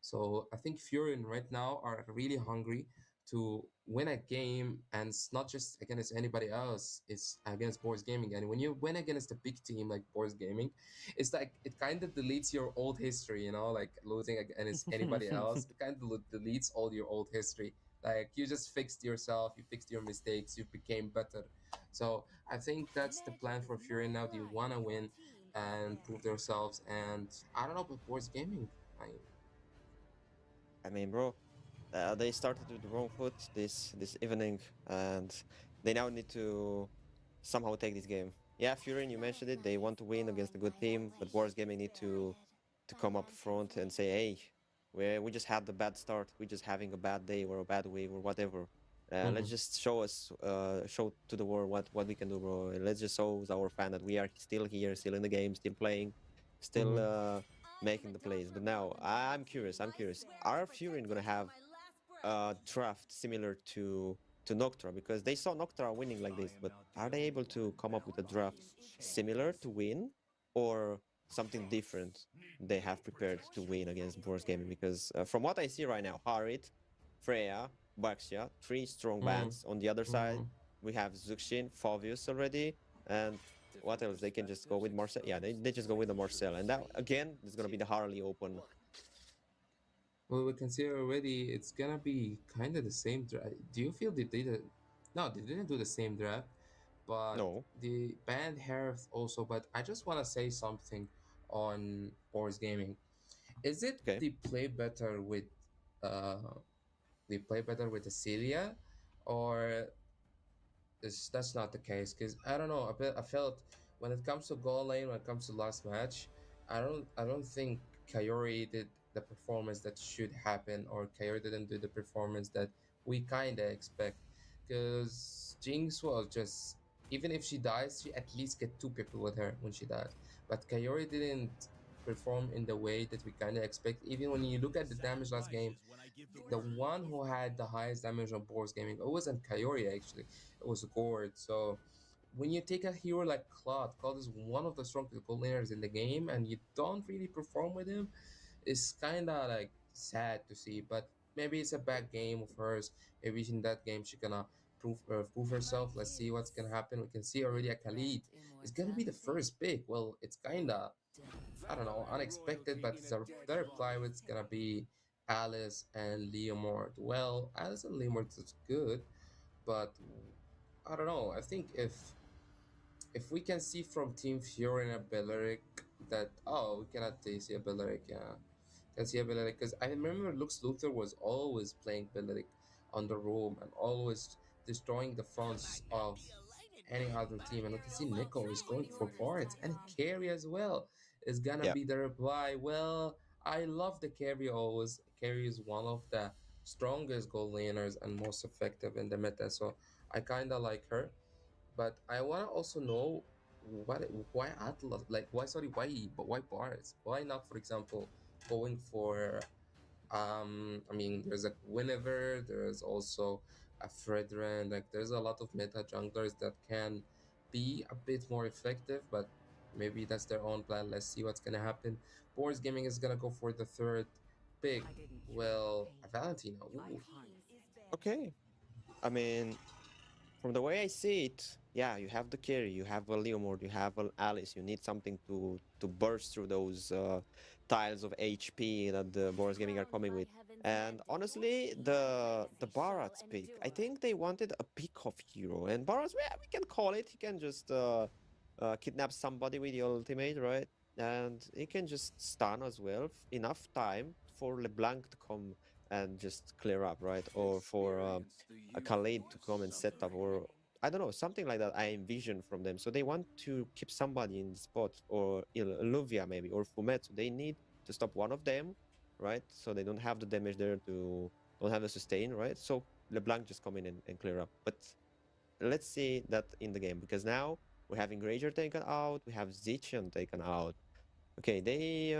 So I think Furin right now are really hungry to win a game, and it's not just against anybody else, it's against Boris Gaming. And when you win against a big team like Boris Gaming, it's like it kind of deletes your old history, like losing against anybody else. It kind of deletes all your old history. Like you just fixed yourself, you fixed your mistakes, you became better. So I think that's the plan for Fury now. They want to win and prove themselves. And I don't know about Boris Gaming. I I mean, bro, they started with the wrong foot this evening, and they now need to somehow take this game. Yeah, Furin, you mentioned it. They want to win against a good team, but Boris Gaming need to come up front and say, hey, we just had the bad start. We're just having a bad day or a bad week or whatever. mm-hmm, Let's just show to the world what we can do, bro. And let's just show our fan that we are still here, still in the game, still playing, still mm-hmm. making the plays. But now I'm curious. I'm curious. Are Fury gonna have a draft similar to Noctra? Because they saw Noctra winning like this, but are they able to come up with a draft similar to win, or something different they have prepared to win against Boris Gaming? Because from what I see right now, Harit, Freya, Baxia, three strong bans. On the other side, Mm-hmm. we have Zuxin, Favius already, and what else? They can just go with Marcel. Yeah, they just go with the Marcel. And that, again, is going to be the Harley Open. Well, we can see already it's gonna be kind of the same draft. Do you feel they did it? No, they didn't do the same draft, but No. the band Harith also. But I just want to say something on Boris Gaming. Is it Okay. they play better with uh the Celia, or that's not the case? Because I don't know. I felt when it comes to goal lane, when it comes to last match, I don't think Kayori did the performance that should happen, or Kayori didn't do the performance that we kind of expect. Because Jinx was just, even if she dies, she at least get two people with her when she dies. But Kayori didn't perform in the way that we kind of expect. Even when you look at the damage last game, the one who had the highest damage on Boris Gaming, it wasn't Kayori actually, it was Gord. So when you take a hero like Claude is one of the strongest gold laners in the game, and you don't really perform with him, it's kind of like sad to see. But maybe it's a bad game of hers. Maybe in that game she gonna prove herself. Let's see what's gonna happen. We can see already a Khalid is gonna be the first pick. Well, it's kinda I don't know, unexpected, but the reply was gonna be Alice and Leomord. Well, Alice and Leomord is good, but I don't know. I think if we can see from Team Fury and Belleric that we cannot see a Belleric, yeah, can see a Belleric because I remember Lux Luthor was always playing Belleric on the room and always destroying the fronts of any other team, and we can see Nico is going for parts and carry as well is gonna Yeah. be the reply. Well, I love the carry always. Carry is one of the strongest goal laners and most effective in the meta, so I kind of like her. But I want to also know why Atlas, like why sorry why bars? Why not, for example, going for I mean there's a Guinevere, there's also a Fredren, like there's a lot of meta junglers that can be a bit more effective, but maybe that's their own plan. Let's see what's gonna happen. Boards Gaming is gonna go for the third pick. Well, a Valentina. Ooh. Okay. I mean, from the way I see it, yeah, you have the carry, you have a Leomord, you have an Alice. You need something to burst through those tiles of HP that the Boris Gaming are coming with. And honestly, the Barat's pick, I think they wanted a pick of hero. And Barat's, well, we can call it. He can just kidnap somebody with the ultimate, right? And he can just stun as well. Enough time for LeBlanc to come and just clear up, right? Or for a Khalid to come and set up, or I don't know, something like that I envision from them. So they want to keep somebody in the spot, or Luvia maybe, or Fumetsu. They need to stop one of them, right? So they don't have the damage there to, don't have the sustain, right? So LeBlanc just come in and clear up. But let's see that in the game, because now we're having Rager taken out, we have Zichon taken out. Okay, they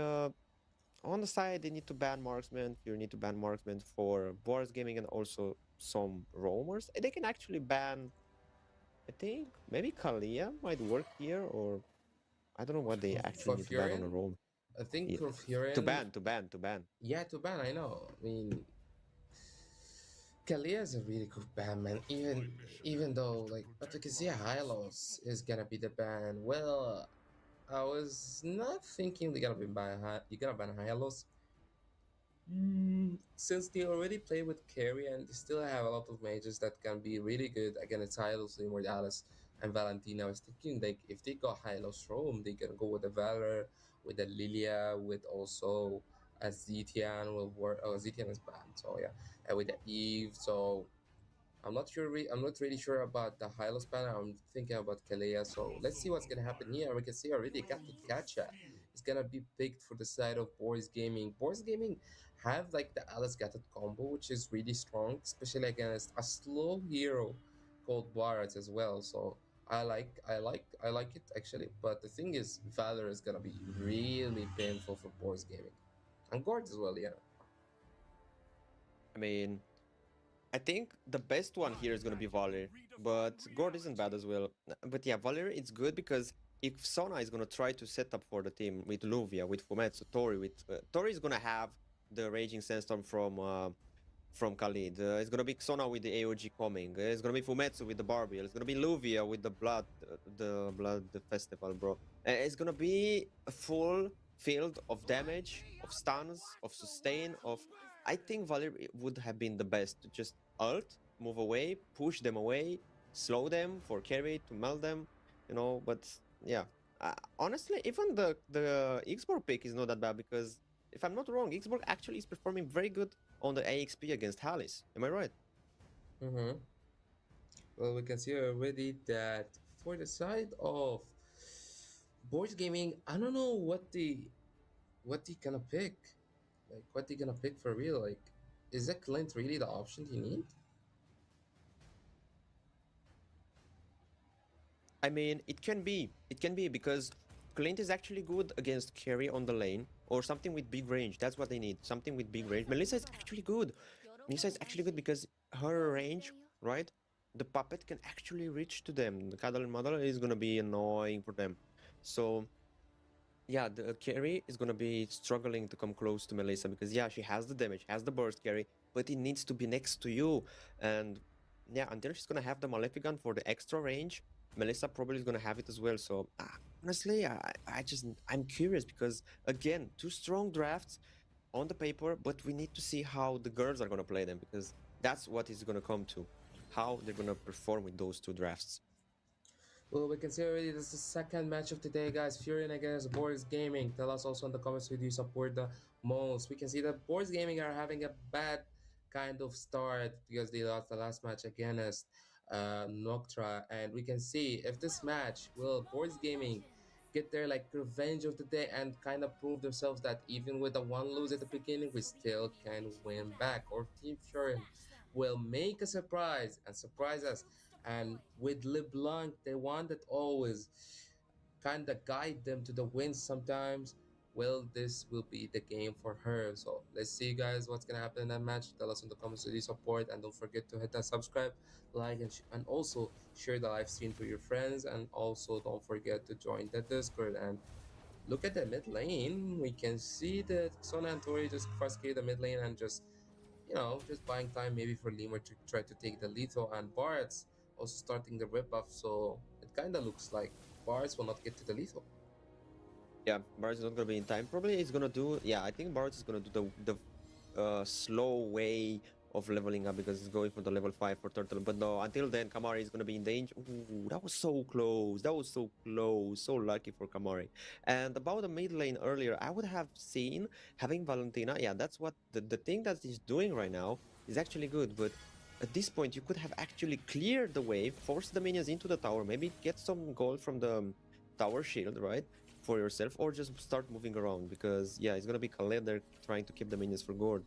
on the side, they need to ban marksman. You need to ban marksman for boards gaming and also some roamers. They can actually ban, I think, maybe Kalia might work here, or I don't know what they actually For need to ban on a Furion, roam. I think Yeah. for To Furion, ban, to ban, to ban. yeah, to ban. I know. I mean, Kalia is a really good ban, man. Even though like, but we can see Hylos is gonna be the ban. Well, I was not thinking they're gonna be ban. You're gonna ban Hylos. Since they already play with carry and they still have a lot of mages that can be really good against Hylos, Immortalis, and Valentina, I was thinking like if they got Hylos Rome, they can go with the Valor, with the Lilia, with also a Zetian will work. Oh, Zetian is banned, so yeah, and with the Eve. So I'm not really sure about the Hylos banner. I'm thinking about Kalea. So let's see what's gonna happen here. We can see already got the Gacha. It's gonna be picked for the side of Boris Gaming. Boris Gaming have like the Alice Gatot combo, which is really strong, especially against a slow hero called Barat as well. So I like it actually. But the thing is, Valor is gonna be really painful for Boris Gaming and Gord as well. Yeah. I mean, I think the best one here is going to be Valer, but Gord isn't bad as well. But yeah, Valer is good because if Sona is going to try to set up for the team with Luvia, with Fumetsu, Tori, with Tori is going to have the Raging Sandstorm from Khalid. It's gonna be Xona with the AOG coming. It's gonna be Fumetsu with the Barbie. It's gonna be Luvia with the festival, bro. It's gonna be a full field of damage, of stuns, of sustain. Of I think Valerie would have been the best to just ult, move away, push them away, slow them for carry to melt them, you know. But yeah, honestly, even the Xborg pick is not that bad because if I'm not wrong, Xborg actually is performing very good on the AXP against Halis. Am I right? Mm-hmm. Well, we can see already that for the side of board gaming, I don't know what they gonna pick. Like what they gonna pick for real. Like, is that Clint really the option you need? I mean, it can be. It can be because Clint is actually good against carry on the lane or something with big range. That's what they need. Something with big range. Melissa is actually good. Melissa is actually good because her range, right? The puppet can actually reach to them. The cuddle and mother is gonna be annoying for them. So yeah, the carry is gonna be struggling to come close to Melissa because yeah, she has the damage, has the burst carry, but it needs to be next to you. And yeah, until she's gonna have the Maleficant for the extra range, Melissa probably is gonna have it as well. So honestly, I'm curious because again, two strong drafts on the paper, but we need to see how the girls are gonna play them because that's what is gonna come to how they're gonna perform with those two drafts. Well, we can see already this is the second match of the day, guys. Fury against Boris Gaming. Tell us also in the comments who do you support the most. We can see that Boris Gaming are having a bad kind of start because they lost the last match against Noctra. And we can see if this match will Boris Gaming get their like revenge of the day and kind of prove themselves that even with a one lose at the beginning, we still can win back. Or Team Fury will make a surprise and surprise us, and with LeBlanc, they wanted always kind of guide them to the win sometimes. Well, this will be the game for her. So let's see, guys, what's gonna happen in that match. Tell us in the comments to do support, and don't forget to hit that subscribe, like, and also share the live stream to your friends. And also don't forget to join the Discord and look at the mid lane. We can see that Sona and Tori just frustrate the mid lane and just just buying time maybe for Lemur to try to take the lethal, and Bart's also starting the rip buff, so it kind of looks like Bart's will not get to the lethal. Yeah, Barrett is not gonna be in time. Probably he's gonna do. Yeah, I think Barrett is gonna do the slow way of leveling up because he's going for the level 5 for Turtle. But no, until then, Kamari is gonna be in danger. Ooh, that was so close. That was so close. So lucky for Kamari. And about the mid lane earlier, I would have seen having Valentina. Yeah, that's what the thing that he's doing right now is actually good. But at this point, you could have actually cleared the wave, force the minions into the tower, maybe get some gold from the tower shield, right? For yourself, or just start moving around because yeah, it's gonna be Khaled there trying to keep the minions for Gord.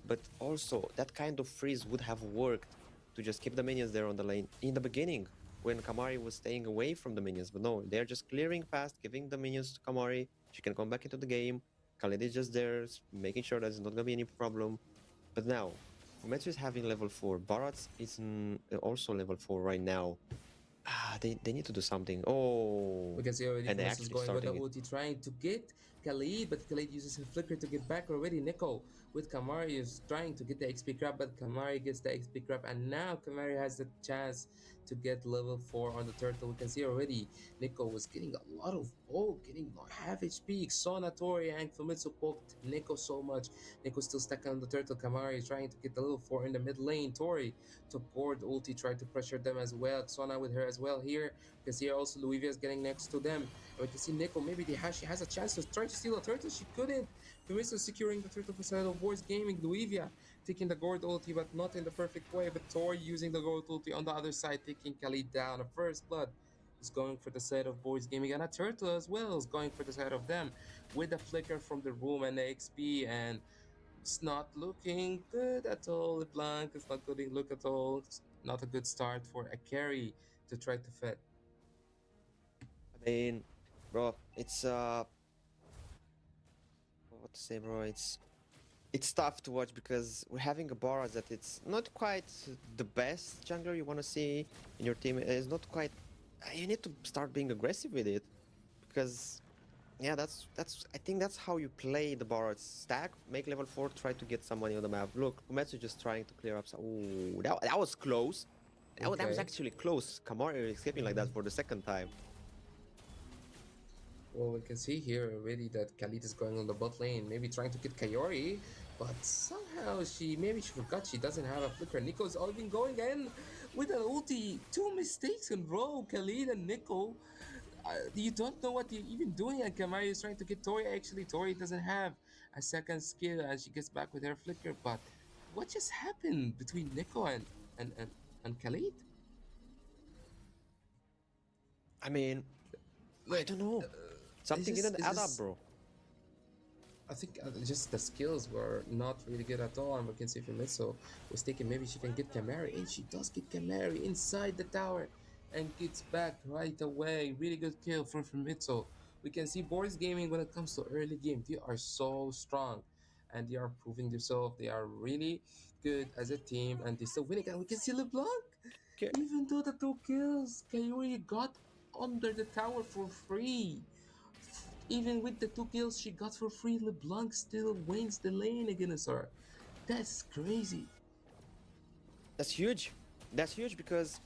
But also that kind of freeze would have worked to just keep the minions there on the lane in the beginning when Kamari was staying away from the minions. But no, they're just clearing fast, giving the minions to Kamari. She can come back into the game. Khaled is just there, making sure that there's not gonna be any problem. But now, Fumetsu is having level 4. Barat is also level 4 right now. They need to do something. Oh, We can see already and they're Famis is actually going with the starting it. ulti, trying to get Khalid, but Khalid uses his flicker to get back already. Nico with Kamari is trying to get the XP crab, but Kamari gets the XP crab, and now Kamari has the chance to get level 4 on the turtle. We can see already Nico was getting a lot of getting half HP. Sonatori and Famitsu poked Nico so much. Nico still stuck on the turtle. Kamari is trying to get the level 4 in the mid lane. Tori took board ulti, tried to pressure them as well. Sona with her as well here. You can see here also Luivia is getting next to them. And we can see Nico, maybe she has a chance to try to steal a turtle. She couldn't. Femiso securing the turtle for side of Boys Gaming. Luivia taking the gold ulti, but not in the perfect way. But Tori using the gold ulti on the other side, taking Khalid down. A first blood is going for the side of Boys Gaming. And a turtle as well is going for the side of them with a flicker from the room and the XP. And it's not looking good at all. Blanc is not good look at all. It's not a good start for a carry to try to fit. I mean, bro, it's what to say, bro? It's tough to watch because we're having a Boras that it's not quite the best jungler you want to see in your team. It's not quite. You need to start being aggressive with it because yeah, that's I think that's how you play the Boras. Stack, make level 4, try to get some money on the map. Look, Umetsu just trying to clear up. Ooh, that was close. That was Okay. actually close. Kamari escaping like that for the second time. Well, we can see here already that Khalid is going on the bot lane, maybe trying to get Kayori, but somehow maybe she forgot she doesn't have a flicker. Nico's all been going in with an ulti. Two mistakes in row, Khalid and Nico. You don't know what you're even doing, and Kamari is trying to get Tori. Actually, Tori doesn't have a second skill as she gets back with her flicker, but what just happened between Nico and, and, and Khalid? I mean, I Like, don't know. Something didn't is add up, this bro. I think just the skills were not really good at all. And we can see from Mitsu was thinking maybe she can get Kamari, and she does get Kamari inside the tower and gets back right away. Really good kill from Famitsu. We can see Boris Gaming when it comes to early game, they are so strong and they are proving themselves. They are really good as a team and they still winning. And we can see LeBlanc, Okay. even though the two kills, Kayuri got under the tower for free. Even with the two kills she got for free, LeBlanc still wins the lane against her. That's crazy. That's huge. That's huge because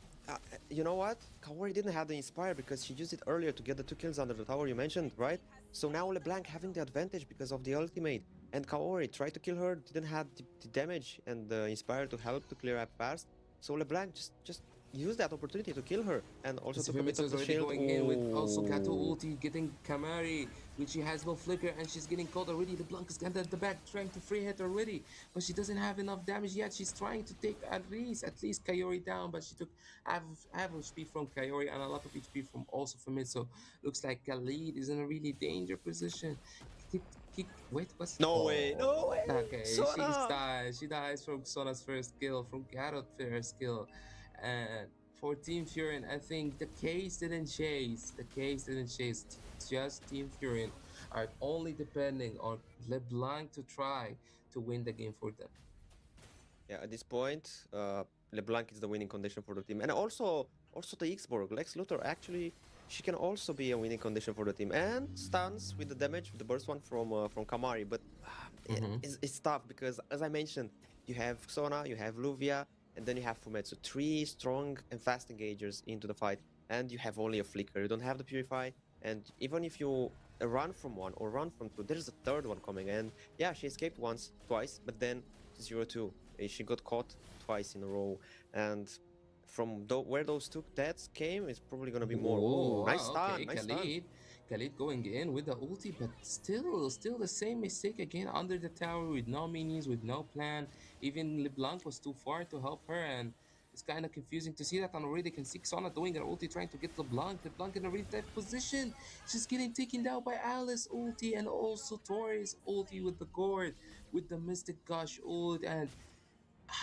You know what? Kaori didn't have the Inspire because she used it earlier to get the 2 kills under the tower you mentioned, right? So now LeBlanc having the advantage because of the ultimate. And Kaori tried to kill her, didn't have the damage and the Inspire to help to clear up fast. So LeBlanc just used that opportunity to kill her and also As if took a bit Famitsu of is the already shield. going in with also Gato Ooh. ulti getting Kamari, which she has no flicker and she's getting caught already. The Blanc is at the back trying to free hit already, but she doesn't have enough damage yet. She's trying to take at least Kayori down, but she took half of HP from Kayori and a lot of HP from also Famitsu. Looks like Khalid is in a really danger position. Kick, wait, what's No way, no oh way! okay? She Sona! dies. She dies from Sona's first kill, from Garo's first kill, and for Team Fury, I think the case didn't chase. The case didn't chase. Just Team Fury are only depending on LeBlanc to try to win the game for them. Yeah, at this point, LeBlanc is the winning condition for the team, and also the Xborg Lex Luthor actually she can also be a winning condition for the team, and stuns with the damage with the burst one from Kamari, but Mm-hmm. it's tough because as I mentioned, you have Xona, you have Luvia, and then you have Fumetsu, three strong and fast engagers into the fight, and you have only a flicker. You don't have the Purify, and even if you run from one or run from two, there's a third one coming, and yeah, she escaped once, twice, but then 0-2. She got caught twice in a row, and from where those two deaths came, it's probably gonna be more. Oh, Ooh, nice wow, okay, stun, nice stun. Khalid going in with the ulti, but still the same mistake again under the tower with no minions, with no plan. Even LeBlanc was too far to help her, and it's kind of confusing to see that. And already can see Xana doing an ulti trying to get LeBlanc in a really tight position. She's getting taken down by Alice ulti and also Tori's ulti with the gourd, with the Mystic Gush ult, and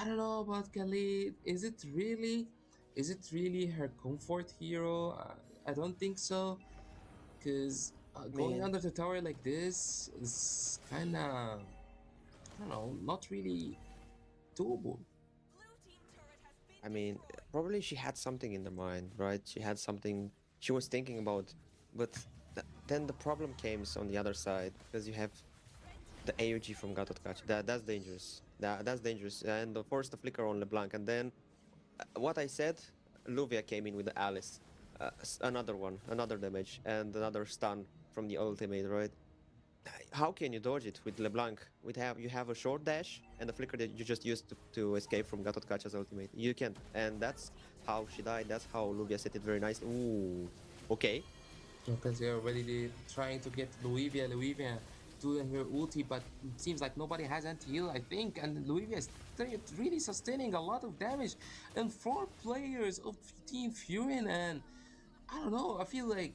I don't know about Khalid. Is it really her comfort hero? I don't think so. Cause I going mean, under the tower like this is kind of, I don't know, not really doable. probably she had something in the mind, right? She had something she was thinking about, but then the problem came on the other side because you have the AUG from Gatotkachi. That's dangerous. That's dangerous. And of course the flicker on LeBlanc, and then what I said, Luvia came in with the Alice, another one, another damage, and another stun from the ultimate, right? How can you dodge it with LeBlanc? You have a short dash and a flicker that you just used to escape from Gatotkacha's ultimate. You can't, and that's how she died. That's how Luvia set it very nice. Ooh, okay. Because they're already trying to get Luivia doing her ulti, but it seems like nobody has anti-heal, I think, and Luivia is really sustaining a lot of damage. And four players of Team Furin, and I don't know, I feel like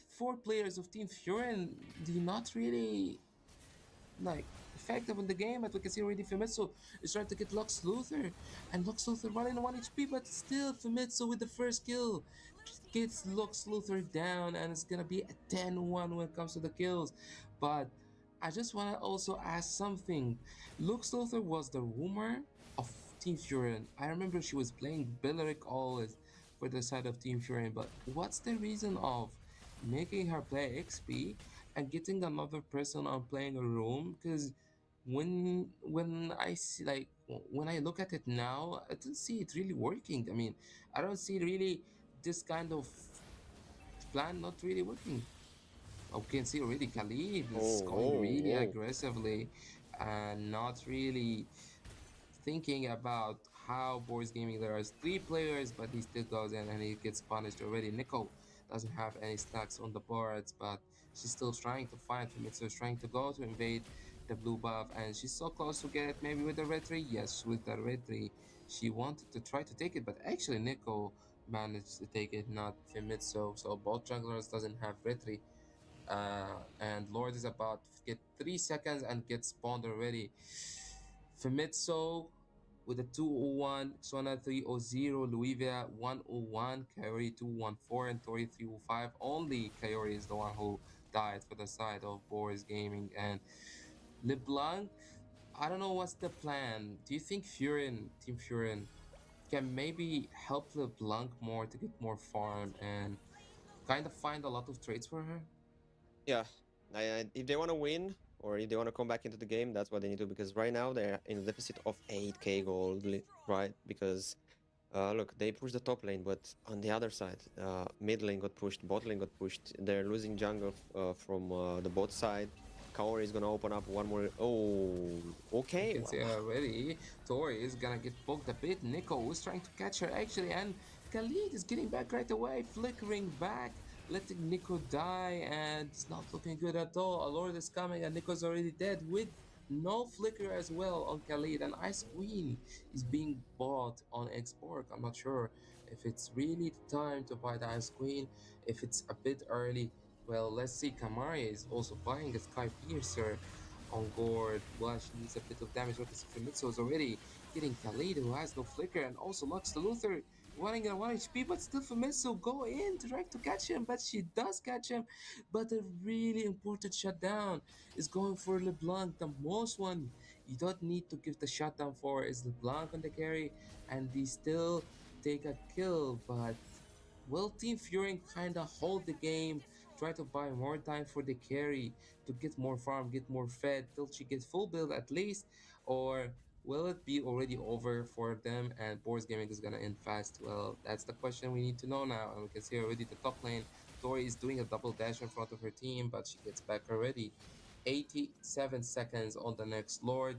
four players of Team Furin do not really like effective in the game, but we can see already Famitsu is trying to get Lux Luthor, and Lux Luthor running 1 HP, but still Famitsu with the first kill gets Lux Luthor down, and it's gonna be a 10-1 when it comes to the kills. But I just wanna also ask something. Lux Luthor was the rumor of Team Fury. I remember she was playing Billeric always for the side of Team Fury, but what's the reason of making her play XP and getting another person on playing a room? Because when I see, like, when I look at it now, I don't see it really working. I mean, I don't see really this kind of plan not really working. I can see already Khalid is Oh, going oh, really oh. aggressively and not really thinking about how boards gaming there are three players, but he still goes in and he gets punished already. Nico doesn't have any stacks on the boards, but she's still trying to fight for Mitsu, trying to go to invade the blue buff, and she's so close to get it maybe with the red tree. Yes, with the red tree, she wanted to try to take it, but actually Nico managed to take it, not Famitsu. So both junglers doesn't have red tree. And Lord is about to get 3 seconds and get spawned already. Famitsu with a 201, Xona 300, Luivia 101, Kaori 214, and Tori 305. Only Kaori is the one who died for the side of Boris Gaming. And LeBlanc, I don't know what's the plan. Do you think Team Furin, can maybe help LeBlanc more to get more farm and kind of find a lot of trades for her? Yeah, if they want to win or if they want to come back into the game, that's what they need to do because right now they're in a deficit of 8k gold, right? Because Look, they pushed the top lane, but on the other side, mid lane got pushed, bot lane got pushed. They're losing jungle from the bot side. Kaori is gonna open up one more. Oh, You okay. can Well, see already Tori is gonna get poked a bit. Nico was trying to catch her actually, and Khalid is getting back right away, flickering back, letting Nico die, and it's not looking good at all. A Lord is coming, and Nico's already dead with no flicker as well on Khalid. And Ice Queen is being bought on Xborg. I'm not sure if it's really the time to buy the Ice Queen, if it's a bit early. Well, let's see. Kamari is also buying a Sky Piercer on Gord. Well, she needs a bit of damage. What is Famitsu is already getting Khalid, who has no flicker, and also Lux the Luther running at 1 HP, but still Famitsu go in to try to catch him, but she does catch him. But a really important shutdown is going for LeBlanc, the most one you don't need to give the shutdown for is LeBlanc on the carry, and they still take a kill, but will Team Fury kinda hold the game, try to buy more time for the carry to get more farm, get more fed till she gets full build at least, or will it be already over for them and Boris Gaming is gonna end fast? Well, that's the question we need to know now, and we can see already the top lane. Tori is doing a double dash in front of her team, but she gets back already. 87 seconds on the next Lord,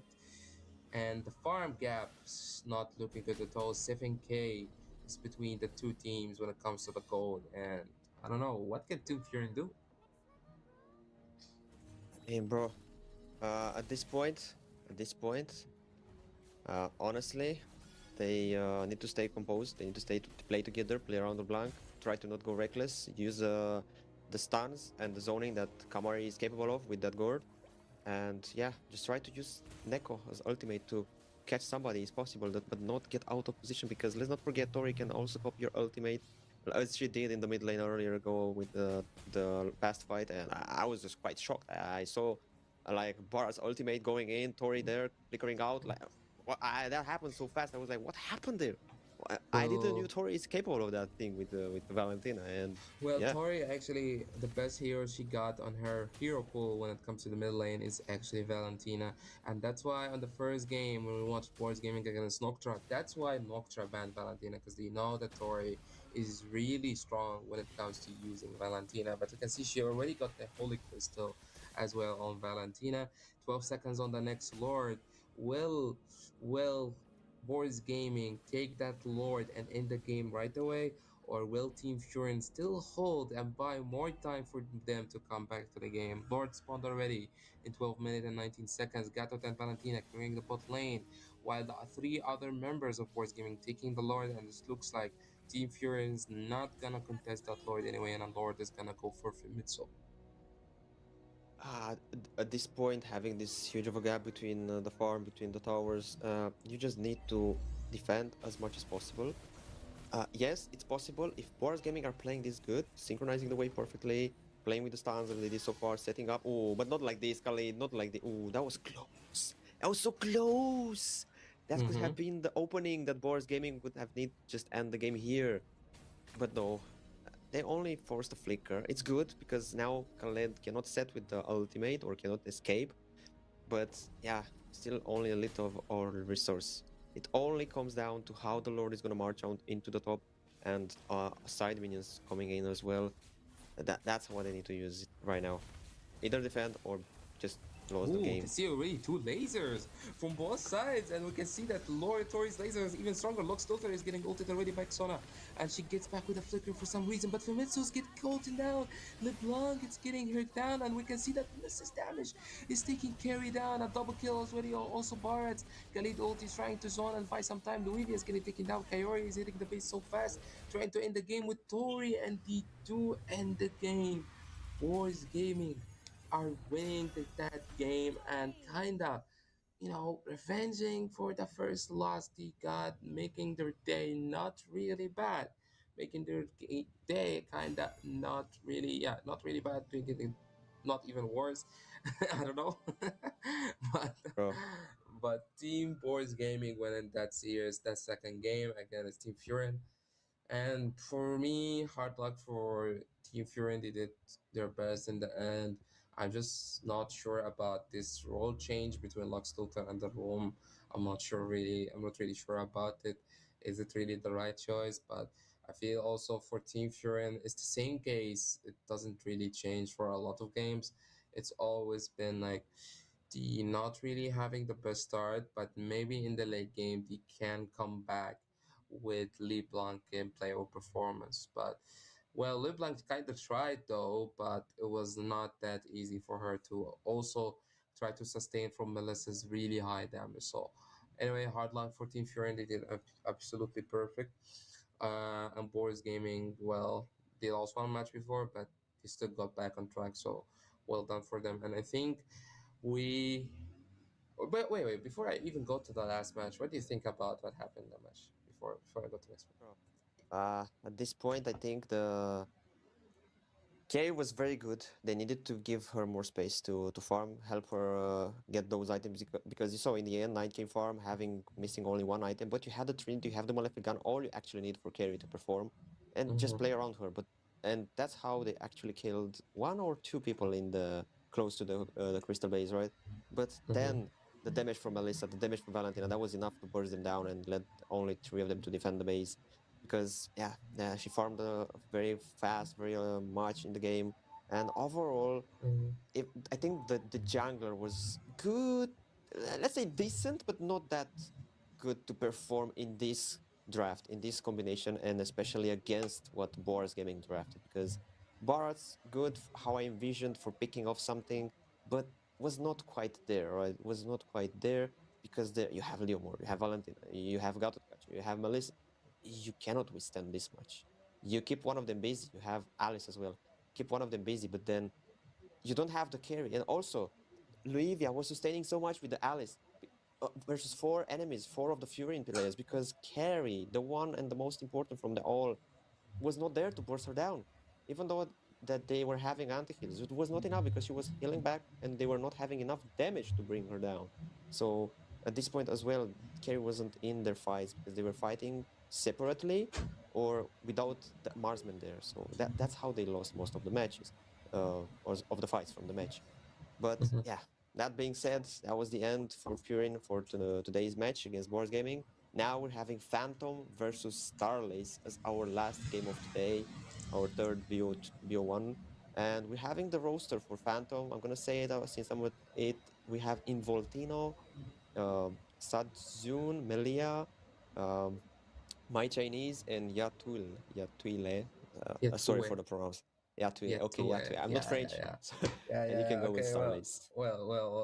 and the farm gap's not looking good at all. 7k is between the two teams when it comes to the gold, and I don't know what can Team Fury do. I mean, bro, at this point, at this point, honestly, they need to stay composed. They need to stay to play together, play around the blank, try to not go reckless, use the stuns and the zoning that Kamari is capable of with that gourd. And yeah, just try to use Neko as ultimate to catch somebody is possible, but not get out of position because let's not forget Tori can also copy your ultimate as she did in the mid lane earlier ago with the past fight, and I was just quite shocked. I saw like Bar's ultimate going in, Tori there flickering out, like that happened so fast. I was like, what happened there? I didn't knew Well, Tori is capable of that thing with Valentina, and Well, yeah. Tori actually the best hero she got on her hero pool when it comes to the mid lane is actually Valentina, and that's why on the first game when we watched Boards Gaming against Noctra, that's why Noctra banned Valentina because they know that Tori is really strong when it comes to using Valentina. But you can see she already got the Holy Crystal as well on Valentina. 12 seconds on the next Lord. Will Boards Gaming take that Lord and end the game right away? Or will Team Fury still hold and buy more time for them to come back to the game? Lord spawned already in 12 minutes and 19 seconds. Gatot and Valentina clearing the bot lane, while the three other members of Boards Gaming taking the Lord, and it looks like Team Fury is not gonna contest that Lord anyway, and a Lord is gonna go for Famitsu. At this point, having this huge of a gap between the farm, between the towers, you just need to defend as much as possible. Yes, it's possible if Boris Gaming are playing this good, synchronizing the way perfectly, playing with the stans that they did so far, setting up. Oh, but not like this, Khalid, not like the. Oh, that was close. That was so close. That could Mm-hmm. have been the opening that Boris Gaming would have need just end the game here. But no, they only forced a flicker. It's good because now Khaled cannot set with the ultimate or cannot escape. But yeah, still only a little of our resource. It only comes down to how the Lord is going to march out into the top and side minions coming in as well. That's what they need to use right now. Either defend or just lose the Ooh, we can game. see already two lasers from both sides, and we can see that Lord Tori's laser is even stronger. Lux Luthor is getting ulted already by Xona, and she gets back with a flicker for some reason, but Famitsu's get ulted down. LeBlanc is getting her down, and we can see that Mrs. Damage is taking carry down. A double kill already, also Barrett. Khalid ult is trying to zone and buy some time. Luivia is getting taken down. Kayori is hitting the base so fast, trying to end the game with Tori, and they do end the game. Boys Gaming are winning that game and kinda, revenging for the first loss they got, making their day not really bad, making their day kinda not really, yeah, not really bad, making it not even worse. I don't know, but Bro, Team Boards Gaming winning that series, that second game against Team Fury. And for me, hard luck for Team Fury. They did their best in the end. I'm just not sure about this role change between Lux Luthor and the Rome. I'm not really sure about it. Is it really the right choice? But I feel also for Team Furin, it's the same case. It doesn't really change for a lot of games. It's always been like the not really having the best start, but maybe in the late game they can come back with LeBlanc gameplay or performance. But well, LeBlanc kind of tried though, but it was not that easy for her to also try to sustain from Melissa's really high damage. So anyway, hard luck for Team Fury. They did absolutely perfect. And Boris Gaming, well, they lost one match before, but they still got back on track. So well done for them. And I think we. But wait. Before I even go to the last match, what do you think about what happened in the match? Before I go to the next one. Bro. At this point, I think the Carrie was very good. They needed to give her more space to farm, help her get those items because you saw in the end 9K farm having missing only one item, but you had the Trinity, you have the Malefic gun, all you actually need for Carrie to perform, and just Mm-hmm. play around her. But and that's how they actually killed one or two people in the close to the crystal base, right? But Mm-hmm. then the damage from Melissa, the damage from Valentina, that was enough to burst them down and let only three of them to defend the base because yeah, she farmed very fast, very much in the game, and overall, Mm-hmm. if I think the jungler was good, let's say decent, but not that good to perform in this draft, in this combination, and especially against what Boris Gaming drafted, because Boris good how I envisioned for picking off something, but was not quite there, right? Was not quite there because there you have Leomore, you have Valentina, you have Gatot, you have Melissa. You cannot withstand this much. You keep one of them busy. You have Alice as well. Keep one of them busy, but then you don't have the carry. And also, Luivia was sustaining so much with the Alice versus four enemies, four of the Furion players, because carry, the one and the most important from the all, was not there to burst her down. Even though that they were having anti-heals, it was not enough because she was healing back and they were not having enough damage to bring her down. So at this point as well, carry wasn't in their fights because they were fighting separately or without the marksman there. So that's how they lost most of the matches, or of the fights from the match. But Mm-hmm. yeah, that being said, that was the end for Furin for today's match against Boris Gaming. Now we're having Phantom versus Starlace as our last game of today, our third BO1. And we're having the roster for Phantom. I'm going to say it since I'm with it. We have Involtino, Sadzun, Melia, um, My Chinese, and Yatuile. Yeah, Sorry two for the pronounce. Yatue. Yeah, Okay, two Yatue. I'm not Yeah, French, so, Yeah, and you can yeah. go with Okay, Starlace.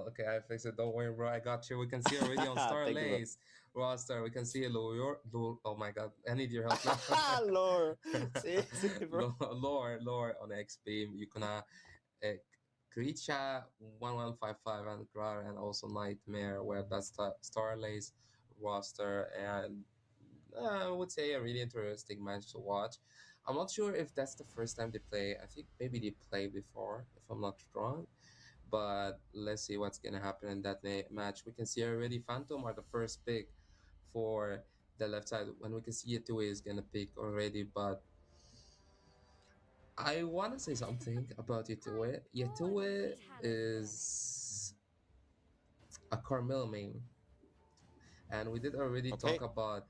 okay. I fixed it. Don't worry, bro. I got you. We can see already on Thank you, bro. Starlace roster. We can see Lure. Oh my God, I need your help now. Lore. See, bro. Lore on XP. You can uh, Kreacha 1155 and Grar and also Nightmare. Where that's the Starlace roster, and I would say a really interesting match to watch. I'm not sure if that's the first time they play. I think maybe they played before, if I'm not wrong. But let's see what's gonna happen in that match. We can see already Phantom are the first pick for the left side. When we can see Yatue is gonna pick already, but I wanna say something about Yatue. Yatue is a Carmel main. And we did already talk Okay. about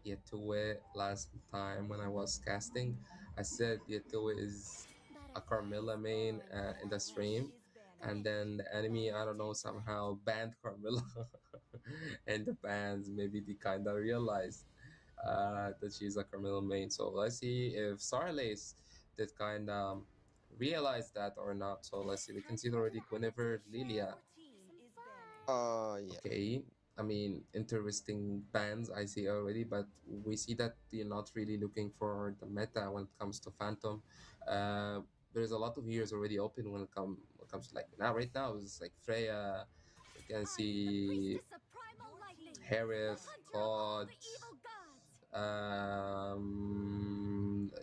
Yetue last time when I was casting. I said Yetue is a Carmilla main in the stream. And then the enemy, I don't know, somehow banned Carmilla. And the bans, maybe they kind of realized that she's a Carmilla main. So let's see if Sarlace did kind of realize that or not. So let's see. We can see already Guinevere, Lilia, Yeah. okay. I mean, interesting bands I see already, but we see that they're not really looking for the meta when it comes to Phantom. Uh, there's a lot of years already open when it comes to like now. Right now, it's like Freya. We can see Harith, Claude,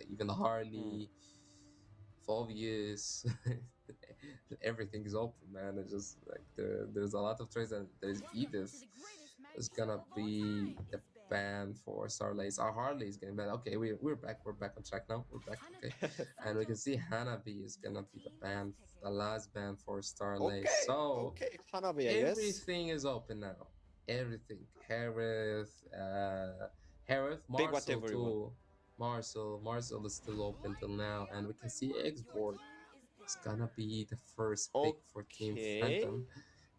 even Hmm. Harley. 12 years. Everything is open, man. It's just like there's a lot of trades, and there's Edith is gonna be the ban for Starlace. Our Harley is getting banned. Okay, we're back. We're back on track now. We're back. Okay, and we can see Hanabi is gonna be the ban, the last ban for Starlace. Okay. So Okay. Hanabi, I guess. everything is open now. Everything. Harith, Harith, Pick Marcel whatever you want. too. Marcel is still open till now, and we can see Xboard. It's gonna be the first pick for Team Okay. Phantom.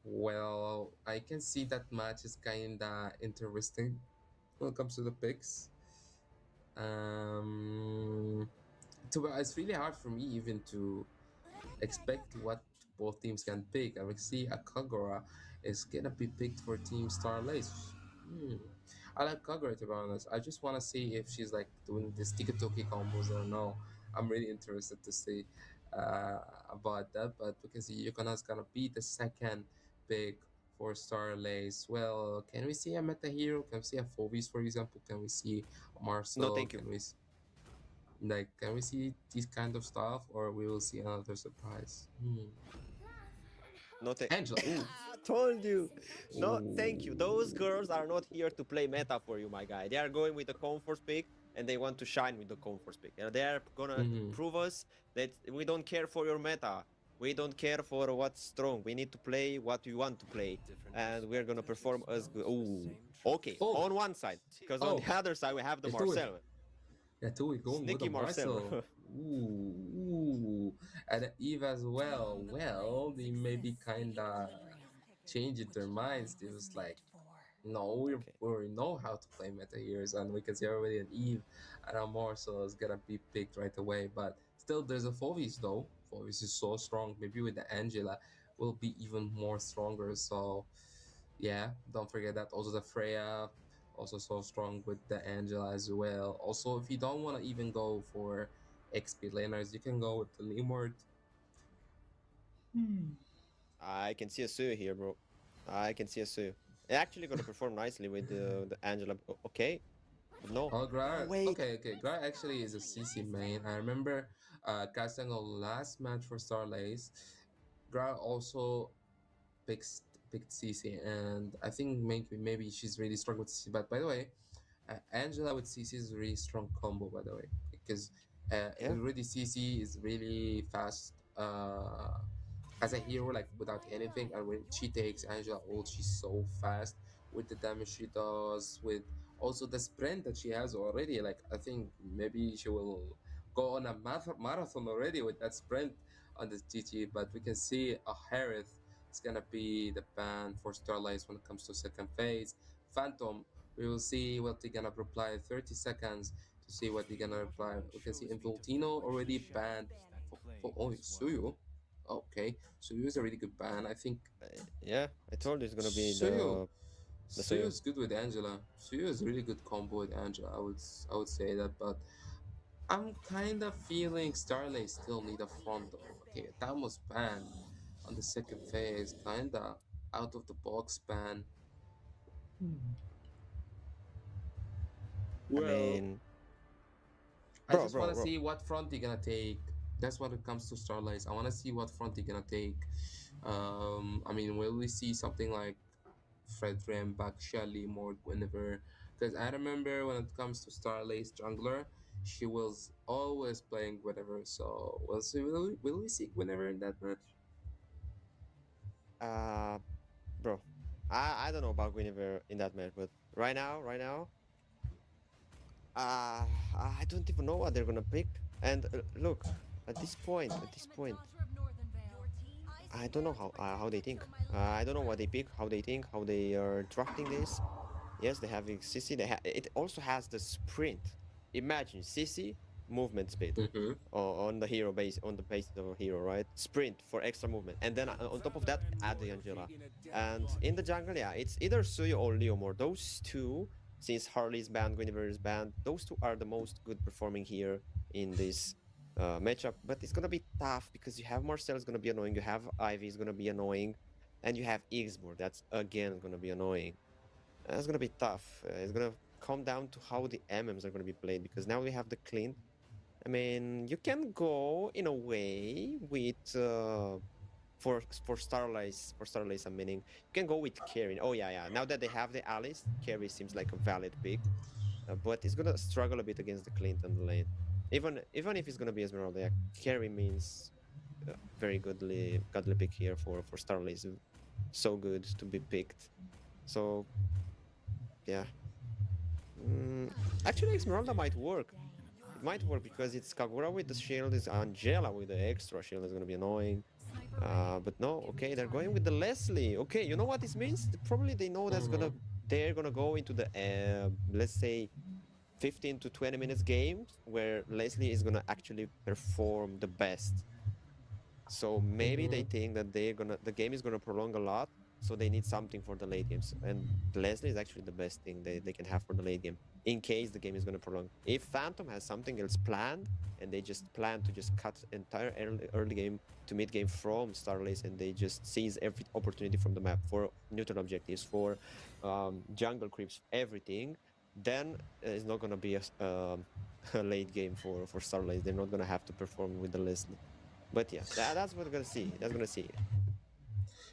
Well, I can see that match is kinda interesting when it comes to the picks. Um, it's really hard for me even to expect what both teams can pick. I will see a Kagura is gonna be picked for Team Starlace. Hmm. I like Kagura to be honest. I just want to see if she's like doing this Tiki-Toki combos or no. I'm really interested to see uh, about that. But we can see Yukona's gonna be the second pick for Starlace. Well, can we see a meta hero? Can we see a Phovis, for example? Can we see No, Marcel? thank you. Can we see this kind of stuff, or we will see another surprise? No, thank. Angela, ooh, I told you. No, thank you. Those ooh. girls are not here to play meta for you, my guy. They are going with the comfort pick and they want to shine with the comfort pick. And they are gonna Mm-hmm. prove us that we don't care for your meta. We don't care for what's strong. We need to play what we want to play. And we're gonna perform as good. Ooh. Okay, Oh, on one side. Because on oh, the other side we have the yeah, two, Marcel. yeah, two, going with a Sneaky Marcel. Marcel. Ooh, ooh, and Eve as well. Well, they maybe kinda changed their minds. They was like, no, Okay. we already know how to play meta heroes, and we can see already an Eve and a Marcel is gonna be picked right away. But still, there's a Phovis though. Phovis is so strong. Maybe with the Angela, will be even more stronger. So yeah, don't forget that. Also the Freya, also so strong with the Angela as well. Also, if you don't want to even go for XP laners, you can go with the Limord. I can see a Suyo here, bro. I can see a Suyo. Actually gonna perform nicely with the Angela. Okay, but no. Oh, Oh, Grar. wait. Okay. Grar actually is a CC main. I remember casting a last match for Starlace. Grar also picked picked CC, and I think maybe she's really strong with CC. But by the way, Angela with CC is a really strong combo, by the way, because Yeah. already CC is really fast as a hero, like without anything. And when she takes Angela ult, she's so fast with the damage she does, with also the sprint that she has already. Like I think maybe she will go on a marathon already with that sprint on this GT. But we can see a Harith is gonna be the ban for Starlight when it comes to second phase. Phantom, we will see what they're gonna reply. 30 seconds to see what they're gonna reply. We can see Involtino already banned for oh Suyu. Okay, Suyu is a really good ban. I think Yeah. I told you it's gonna be Suyu the Suyu Suyo. is good with Angela. Suyu is a really good combo with Angela. I would say that, but I'm kind of feeling Starlight still need a front though. Okay, that was banned on the second phase, kinda out of the box ban. I Well, mean, I bro, just want bro, to bro. see what front you're gonna take. That's when it comes to Starlights. I want to see what front you're gonna take. I mean, will we see something like Fred Rambach, Shelly, more Guinevere? Because I remember when it comes to Starlight's jungler, she was always playing Guinevere. So we'll see. Will we see Guinevere in that match? Uh, bro. I don't know about Guinevere in that match, but right now, uh, I don't even know what they're gonna pick. And look, at this point, I don't know how they think. I don't know what they pick, how they think, how they are drafting this. Yes, they have CC. It also has the sprint. Imagine CC movement speed Mm-hmm. on the hero base on the base of a hero, right? Sprint for extra movement, and then on top of that, add the Angela. And in the jungle, yeah, it's either Suyo or Leomore. Those two, since Harley's banned, Guinevere is banned, those two are the most good performing here in this matchup. But it's gonna be tough because you have Marcel is gonna be annoying, you have Ivy is gonna be annoying, and you have Igsmore. That's again gonna be annoying. It's gonna be tough. It's gonna come down to how the MMs are gonna be played because now we have the Clint. I mean, you can go in a way with for Starlight. I'm meaning you can go with Carry. Oh yeah. Now that they have the Alice, Carry seems like a valid pick, but it's gonna struggle a bit against the Clint and the lane. Even if it's gonna be Esmeralda, yeah, Carry means very godly pick here for Starlight. So good to be picked. So yeah. Mm, actually, Esmeralda might work. It might work because it's Kagura with the shield, is Angela with the extra shield is gonna be annoying. But no, okay, they're going with the Leslie. Okay, you know what this means? Probably they know Mm-hmm. they're gonna go into the let's say 15 to 20 minutes games where Leslie is gonna actually perform the best. So maybe they Mm-hmm. think that the game is gonna prolong a lot, so they need something for the late games. And Leslie is actually the best thing they can have for the late game in case the game is gonna prolong. If Phantom has something else planned and they just plan to just cut entire early game to mid game from Starlace and they just seize every opportunity from the map for neutral objectives, for jungle creeps, everything, then it's not gonna be a late game for Starlace. They're not gonna have to perform with the Leslie. But yeah, that's what we're gonna see. That's gonna see.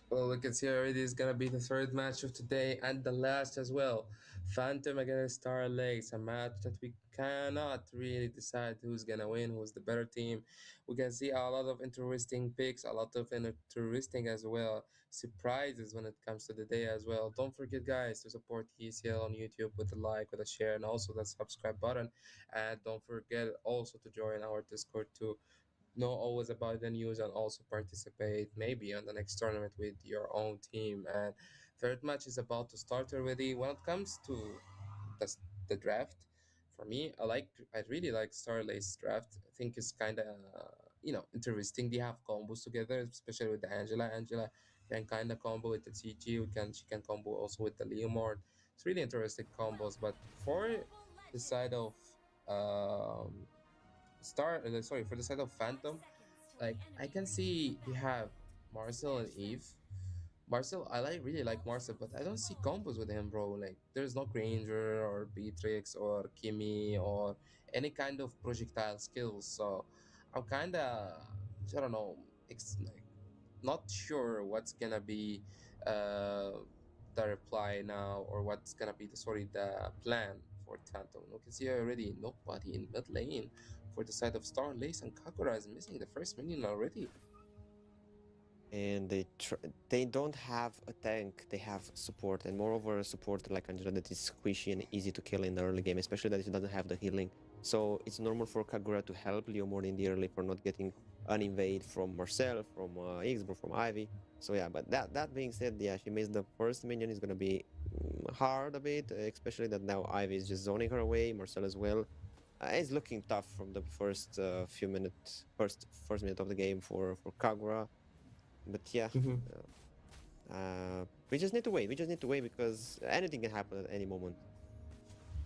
Well, we can see already is gonna be the third match of today and the last as well. Phantom against Star Lakes, a match that we cannot really decide who's gonna win, who's the better team. We can see a lot of interesting picks, a lot of interesting as well surprises when it comes to the day as well. Don't forget, guys, to support ECL on YouTube with a like, with a share, and also the subscribe button. And don't forget also to join our Discord too, know always about the news and also participate maybe on the next tournament with your own team. And third match is about to start already. When it comes to the, the draft, for me, I really like Starlay's draft. I think it's kind of interesting. They have combos together, especially with the Angela can kind of combo with the TG. She can combo also with the Leomord. It's really interesting combos. But for the side of um for the side of Phantom, like I can see they have Marcel and Eve. Marcel, really like Marcel, but I don't see combos with him, bro. Like there's no Granger or Beatrix or Kimi or any kind of projectile skills. So I'm kinda, I don't know, like not sure what's gonna be uh the reply now, or what's gonna be the plan for Phantom. We can see already nobody in mid lane for the side of Star Lace, and Kakura is missing the first minion already. And they don't have a tank. They have support, and moreover, a support like Angela that is squishy and easy to kill in the early game, especially that it doesn't have the healing. So it's normal for Kagura to help Leomord in the early for not getting an invade from Marcel, from Ixbro, from Ivy. So yeah, but that being said, yeah, she missed the first minion. Is gonna be hard a bit, especially that now Ivy is just zoning her away. Marcel as well. It's looking tough from the first few minutes, first minute of the game for Kagura. But yeah, Mm-hmm. we just need to wait. We just need to wait because anything can happen at any moment.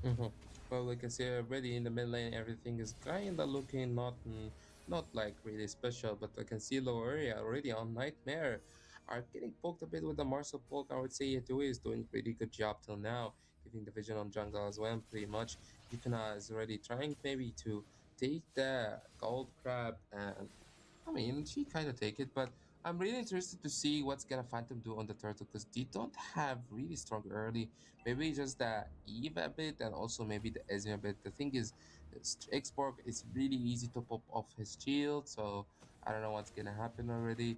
Mm-hmm. Well, we can see already in the mid lane, everything is kinda looking not like really special, but I can see low area already on Nightmare are getting poked a bit with the Marcel poke. I would say Yatui is doing pretty good job till now, giving the vision on jungle as well, pretty much. Yukina is already trying maybe to take the gold crab, and I mean, she kind of take it, but I'm really interested to see what's gonna Phantom do on the turtle, because they don't have really strong early. Maybe just the Eve a bit, and also maybe the Ezreal a bit. The thing is, Xborg is really easy to pop off his shield, so I don't know what's gonna happen already.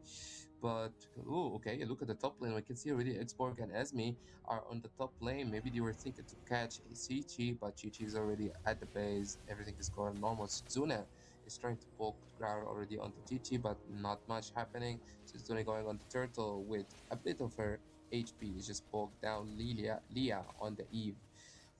But oh, okay, look at the top lane. We can see already Xborg and Esme are on the top lane. Maybe they were thinking to catch a Chi, but Chi is already at the base. Everything is going normal. Zuna is trying to poke ground already on the TT, but not much happening. So it's only going on the turtle with a bit of her HP. It's just poked down Leah on the Eve.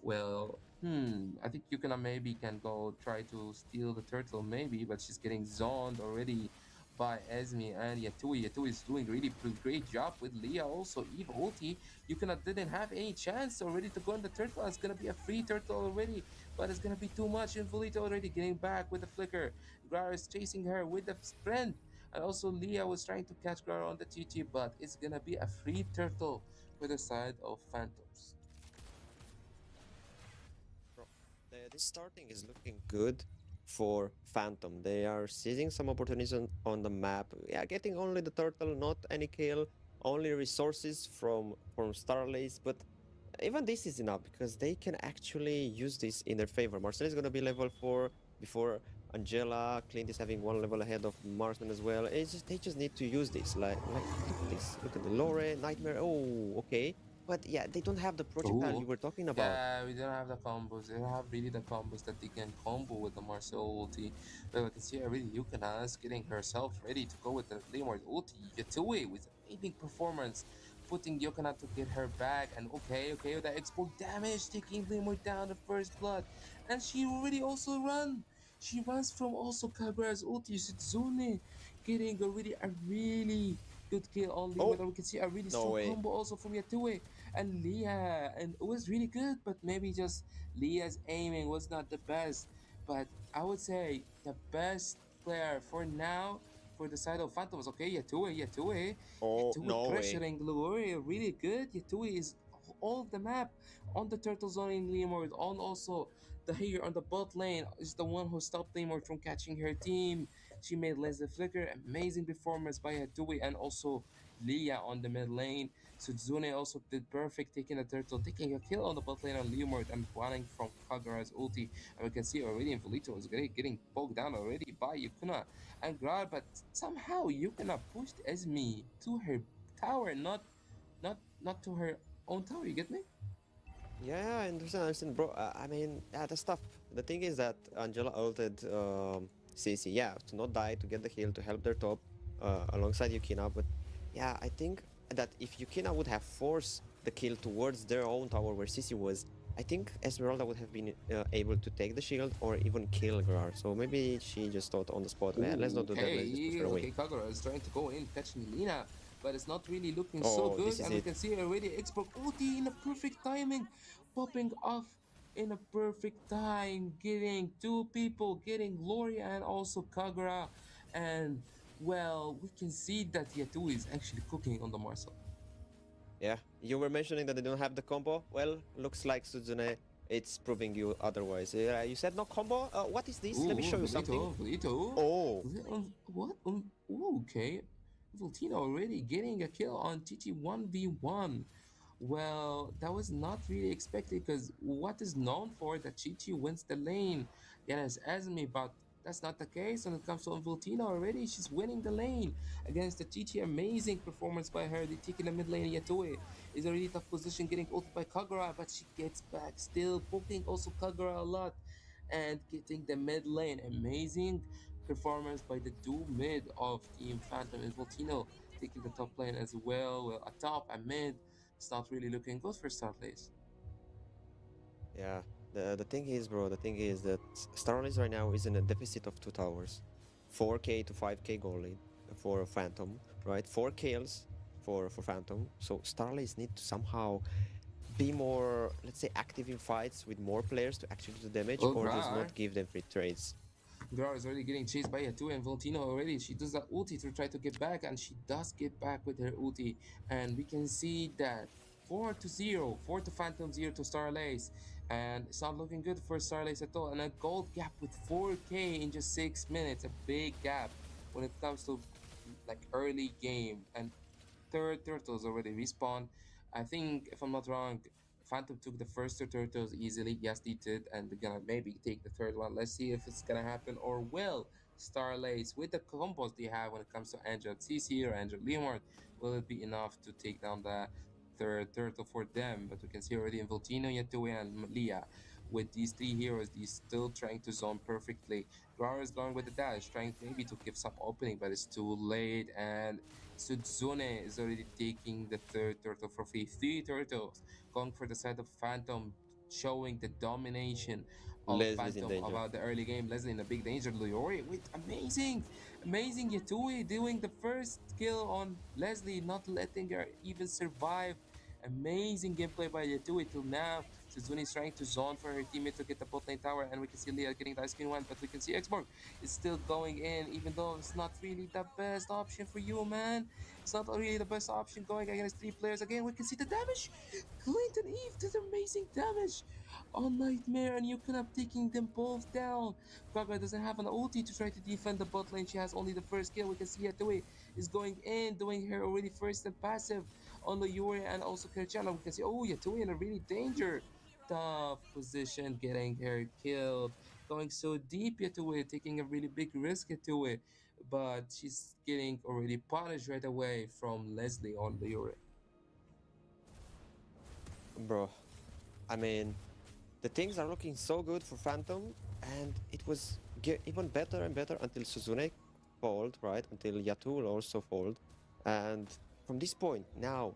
Well, I think Yukina maybe can go try to steal the turtle, maybe, but she's getting zoned already by Esme and Yatui. Yatui is doing really great job with Leah. Also, Eve ulti. Yukina didn't have any chance already to go on the turtle. It's gonna be a free turtle already, but it's gonna be too much. Involita already getting back with the flicker. Grar is chasing her with the sprint. And also Leah was trying to catch Grar on the TT, but it's gonna be a free turtle for the side of Phantoms. Bro, this starting is looking good for Phantom. They are seizing some opportunities on the map. Yeah, getting only the turtle, not any kill, only resources from Starlace, but even this is enough because they can actually use this in their favor. Marcel is gonna be level 4 before Angela. Clint is having one level ahead of Marsman as well. It's just they just need to use this. Like look at this. Look at the Lore, Nightmare. Oh, okay. but yeah, they don't have the projectile you Oh, were talking about. yeah, we don't have the combos. They don't have really the combos that they can combo with the Marcel ulti. But we can see already Yukina is getting herself ready to go with the Leomord ulti. Yatui with amazing performance, putting Yukina to get her back. And okay, the export damage, taking Leomord down the first blood. And she already also run. She runs from also Kagura's ulti, Suzune, getting already a really good kill on Leomord. Oh, And we can see a really no strong way. combo also from Yatui and Leah, and it was really good, but maybe just Leah's aiming was not the best. But I would say the best player for now for the side of Phantom was okay. Oh, Yatui no way. pressuring Gloria really good. Yatui is all of the map on the turtle zone in Leomord, on also the here on the bot lane is the one who stopped Leomord from catching her team. She made Leslie flicker, amazing performance by Yatui and also Leah on the mid lane. Sudzune also did perfect, taking the turtle, taking a kill on the bot lane on Leomord and running from Kagura's ulti. And we can see already Involito is getting poked down already by Yukina and Grar, but somehow Yukina pushed Esme to her tower, not to her own tower. You get me? Yeah, I understand, bro. I mean, yeah, that's tough. The thing is that Angela ulted CC, yeah, to not die, to get the heal, to help their top alongside Yukina. But yeah, I think that if Yukina would have forced the kill towards their own tower where CC was, I think Esmeralda would have been able to take the shield or even kill Grar. So maybe she just thought on the spot, yeah, let's Ooh, not do that, let's just push her away. okay, Kagura is trying to go in, catching Lina, but it's not really looking so Oh, this good. is And we it. can see already Xbox ulti in a perfect timing, popping off in a perfect time, getting two people, getting Gloria and also Kagura. And well, we can see that Yatu is actually cooking on the Marcel. Yeah, you were mentioning that they don't have the combo. Well, looks like Suzune, it's proving you otherwise. You said no combo? What is this? Let me show you something. Velito. Oh, What? Ooh, okay. Voltino already getting a kill on TT 1v1. Well, that was not really expected because what is known for that Chichi wins the lane against Esme, but that's not the case when it comes to Voltina already. She's winning the lane against the Chichi. Amazing performance by her. They taking the mid lane. Yatoe is already tough position, getting ulted by Kagura, but she gets back still, poking also Kagura a lot and getting the mid lane. Amazing performance by the dual mid of Team Phantom and Voltino taking the top lane as well. Well, a top, a mid. It's not really looking good for Starlace. yeah. The thing is, bro, the thing is that Starless right now is in a deficit of two towers. 4k to 5k gold lead for Phantom, right? 4 kills for Phantom. So Starless need to somehow be more, let's say, active in fights with more players to actually do damage Well, or just Grar. not give them free trades. Grar is already getting chased by Yatu and Voltino already. She does that ulti to try to get back, and she does get back with her ulti. And we can see that 4 to 0, 4 to Phantom, 0 to Starlace. And it's not looking good for Starlace at all. And a gold gap with 4k in just 6 minutes, a big gap when it comes to like early game. And third turtles already respawned. I think, if I'm not wrong, Phantom took the first two turtles easily. Yes, they did, and they're gonna maybe take the third one. Let's see if it's gonna happen or will Starlace with the combos they have when it comes to Angel CC or Angel Leonard, will it be enough to take down the third turtle for them? But we can see already in Voltino, Yatue, and Leah. With these three heroes, they're still trying to zone perfectly. Gara is going with the dash, trying maybe to give some opening, but it's too late. And Sudzune is already taking the third turtle for free. Three turtles going for the side of Phantom, showing the domination of Leslie's in Phantom danger. about the early game. Leslie in a big danger. Leori with amazing Yatui doing the first kill on Leslie, not letting her even survive. Amazing gameplay by Yatui till now. Suzune is trying to zone for her teammate to get the bot lane tower, and we can see Leah getting the ice cream one, but we can see Xborg is still going in, even though it's not really the best option for you, man. It's not really the best option going against three players. Again, we can see the damage. Clinton Eve did amazing damage on Nightmare, and you could have taken them both down. Kagura doesn't have an ulti to try to defend the bot lane. She has only the first kill. We can see Yatoi is going in, doing her already first and passive on the Yuri and also Kirchana. We can see, oh, Yatoi in a really danger. Tough position, getting her killed. Going so deep into it, taking a really big risk into it, but she's getting already punished right away from Leslie on the Yuri. Bro, I mean, the things are looking so good for Phantom, and it was even better and better until Suzune fold, right? Until Yatul also fold. And from this point, now,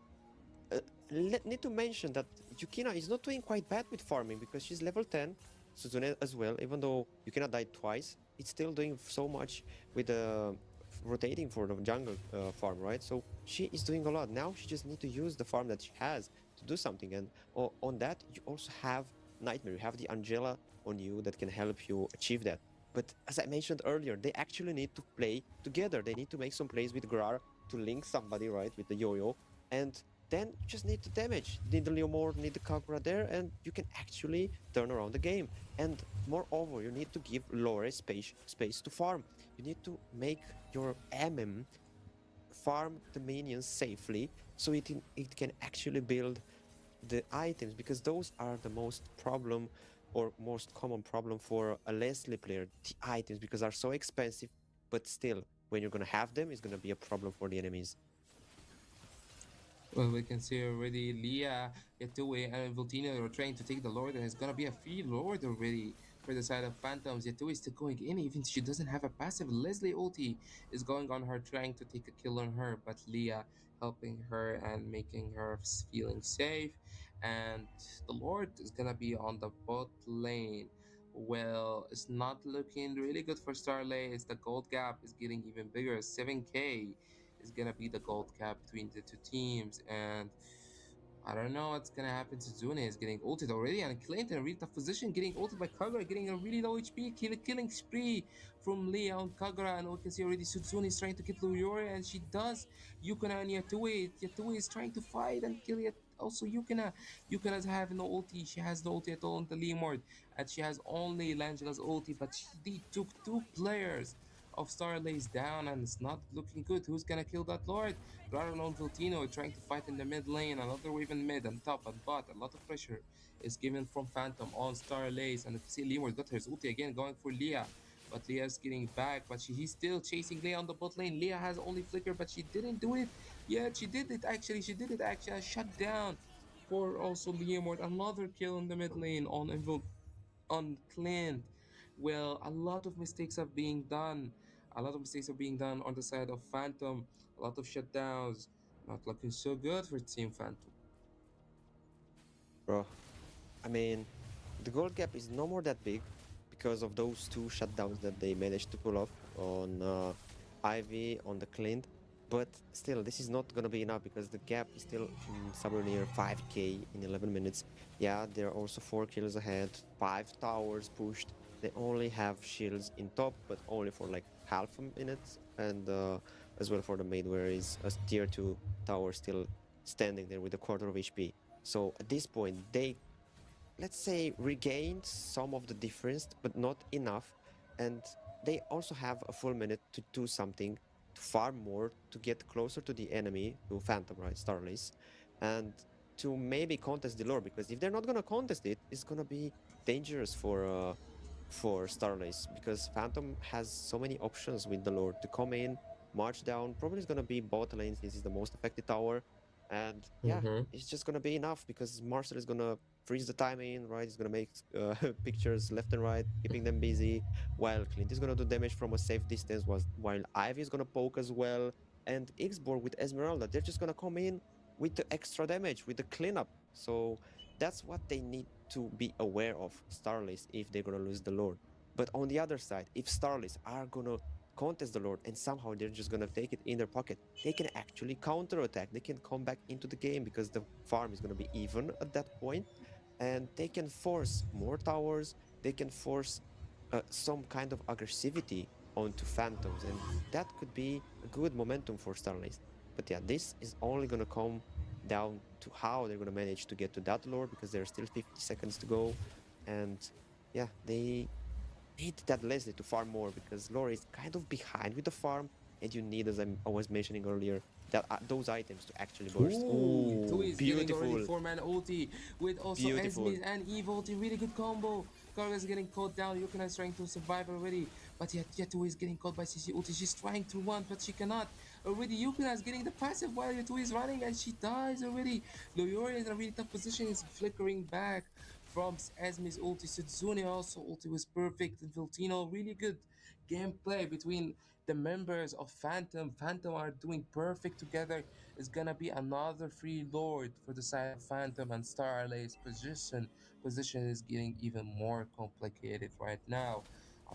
uh, need to mention that Yukina is not doing quite bad with farming because she's level 10, Suzune as well, even though Yukina died twice, it's still doing so much with the rotating for the jungle farm, right? So she is doing a lot. Now she just need to use the farm that she has to do something. And on that, you also have Nightmare. You have the Angela on you that can help you achieve that. But as I mentioned earlier, they actually need to play together. They need to make some plays with Grar to link somebody, right, with the yo-yo. And then you just need the damage. You need the Leomord, need the Kagura there, and you can actually turn around the game. And moreover, you need to give Lore space to farm. You need to make your MM farm the minions safely so it can actually build the items, because those are the most problem or most common problem for a Leslie player, the items, because are so expensive, but still when you're gonna have them, it's gonna be a problem for the enemies. Well, we can see already Leah, Yatue, and Voltino are trying to take the Lord, and it's gonna be a free Lord already for the side of Phantoms. Yatue is still going in, even she doesn't have a passive. Leslie ulti is going on her, trying to take a kill on her, but Leah helping her and making her feeling safe. And the Lord is gonna be on the bot lane. Well, it's not looking really good for Starlay. It's the gold gap is getting even bigger. 7K is gonna be the gold cap between the two teams, and I don't know what's gonna happen to Zune. Is getting ulted already, and Clinton read the position, getting ulted by Kagura, getting a really low HP, killing spree from Leah on Kagura, and we can see already Sutsune is trying to get Luyori, and she does. Yukina and Yatue is trying to fight and kill Yat. Also, Yukina's having no ulti. She has no ulti at all on the Leomord, and she has only Langela's ulti, but they took two players of Starlays down, and it's not looking good. Who's gonna kill that Lord? Graron on Voltino trying to fight in the mid lane, another wave in mid and top and bot. A lot of pressure is given from Phantom on Starlays, and you can see Leomord got her ulti again, going for Leah. But Leah's getting back, but he's still chasing Leah on the bot lane. Leah has only flicker, but she didn't do it. Yeah, she did it actually. She did it actually. Shut down for also Leomord. Another kill in the mid lane on Clint. Well, a lot of mistakes are being done. A lot of mistakes are being done on the side of Phantom. A lot of shutdowns. Not looking so good for Team Phantom. Bro, I mean, the gold gap is no more that big because of those two shutdowns that they managed to pull off on Ivy, on the Clint. But still, this is not gonna be enough because the gap is still somewhere near 5k in 11 minutes. Yeah, there are also 4 kills ahead, 5 towers pushed. They only have shields in top, but only for like half a minute, and as well for the mid, where is a tier 2 tower still standing there with a quarter of HP. So at this point, they, let's say, regained some of the difference, but not enough. And they also have a full minute to do something, to farm more, to get closer to the enemy, to Phantom, right, Starlace, and to maybe contest the lore. Because if they're not gonna contest it, it's gonna be dangerous for Starlace, because Phantom has so many options with the lore to come in, march down. Probably is gonna be bot lane since it's the most affected tower, and yeah, Mm-hmm. it's just gonna be enough because Marcel is gonna freeze the timing, right? He's gonna make pictures left and right, keeping them busy, while Clint is gonna do damage from a safe distance, while Ivy is gonna poke as well, and Xborg with Esmeralda, they're just gonna come in with the extra damage, with the cleanup. So that's what they need to be aware of, Starlace, if they're gonna lose the Lord. But on the other side, if Starlace are gonna contest the Lord and somehow they're just gonna take it in their pocket, they can actually counterattack. They can come back into the game because the farm is gonna be even at that point, and they can force more towers. They can force some kind of aggressivity onto Phantoms, and that could be a good momentum for Starlace. But yeah, this is only gonna come down to how they're gonna manage to get to that lore, because there's still 50 seconds to go, and yeah, they need that Leslie to farm more because lore is kind of behind with the farm, and you need, as I was mentioning earlier, that those items to actually burst. Ooh, Ooh, Tui is getting already beautiful, 4-man ulti with also beautiful. Esme's and Eve ulti. Really good combo. Karga is getting caught down. Yukina is trying to survive already, but yet Yato is getting caught by CC ulti. She's trying to run, but she cannot. Already Yukina is getting the passive while Yato is running, and she dies already. Loyori is in a really tough position, is flickering back from Esme's ulti. Sudzune also ulti was perfect, and Viltino really good gameplay between the members of Phantom. Phantom are doing perfect together. Is gonna be another free lord for the side of Phantom, and Starlay's position is getting even more complicated right now.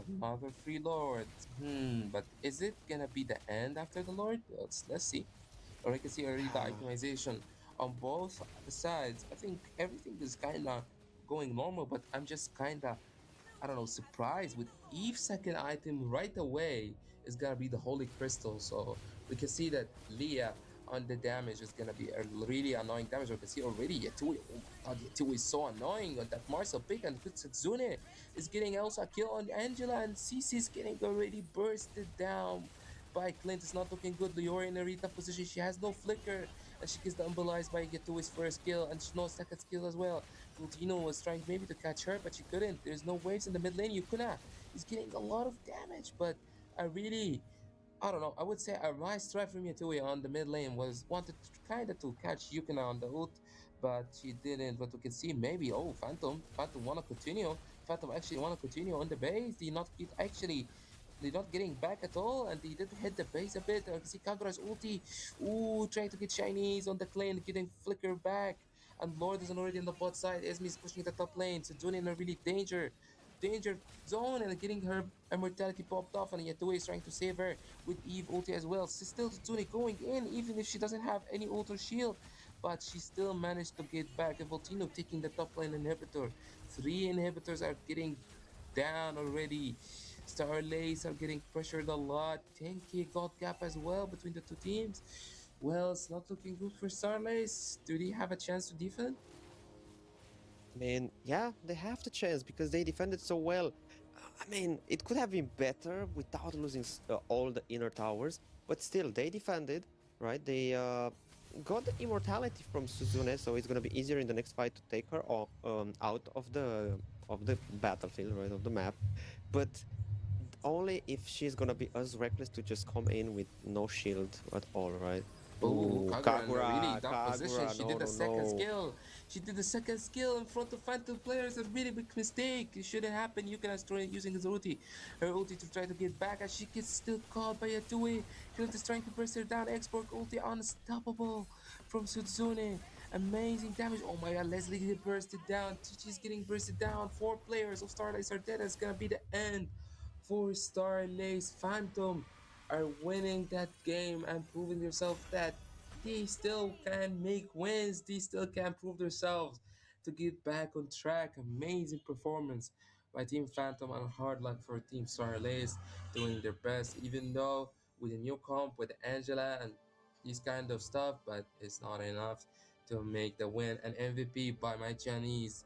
Another free lord. But is it gonna be the end after the lord? Let's see. Or I can see already the itemization on both the sides. I think everything is kinda going normal, but I'm just kinda, I don't know, surprised with each second item right away is gonna be the Holy Crystal. So we can see that Leah on the damage is gonna be a really annoying damage. We can see already Yatui. Oh my god, Yatui is so annoying on that Marcel pick, and Kutsuzune is getting also a kill on Angela, and Cece is getting already bursted down by Clint. It's not looking good. Leora in a really tough position. She has no flicker, and she gets the immobilized by Yatui's first kill, and she no second skill as well. Filtino was trying maybe to catch her, but she couldn't. There's no waves in the mid lane. Yukuna is getting a lot of damage, but I really, I don't know. I would say a nice try from Yatui on the mid lane was wanted to kind of to catch Yukina on the ult, but she didn't. But we can see maybe, oh, Phantom wanna continue. Phantom actually wanna continue on the base. They not get actually. They're not getting back at all, and they did hit the base a bit. I can see Kagura's ulti. Ooh, trying to get Chinese on the lane, getting flicker back. And Lord is already on the bot side. Esme is pushing the top lane. Sejuni in a really danger zone, and getting her immortality popped off, and Yatui is trying to save her with Eve ulti as well. Still Setsune going in, even if she doesn't have any ult or shield, but she still managed to get back. And Voltino taking the top lane inhibitor. Three inhibitors are getting down already. Starlays are getting pressured a lot. 10k gold gap as well between the two teams. Well, it's not looking good for Starlays. Do they have a chance to defend? I mean, yeah, they have the chance because they defended so well. I mean, it could have been better without losing all the inner towers, but still, they defended, right? They got the immortality from Suzune, so it's gonna be easier in the next fight to take her out of the battlefield, right, of the map. But only if she's gonna be as reckless to just come in with no shield at all, right? Oh, Ooh, Kagura in a really Kagura, tough position. Kagura, She no, did the no, second no. skill. She did the second skill in front of Phantom players. A really big mistake. It shouldn't happen. Yukina is trying using her ulti to try to get back, and she gets still caught by Yatui. Clint is trying to press her down. Export ulti unstoppable from Sudzune. Amazing damage. Oh my god, Leslie get bursted down. Chichi's getting bursted down. Four players of Starlights are dead. It's gonna be the end for Starlace. Phantom are winning that game and proving themselves that they still can make wins. They still can prove themselves to get back on track. Amazing performance by Team Phantom, and hard luck for Team Starlace doing their best, even though with a new comp with Angela and these kind of stuff, but it's not enough to make the win. An MVP by my Chinese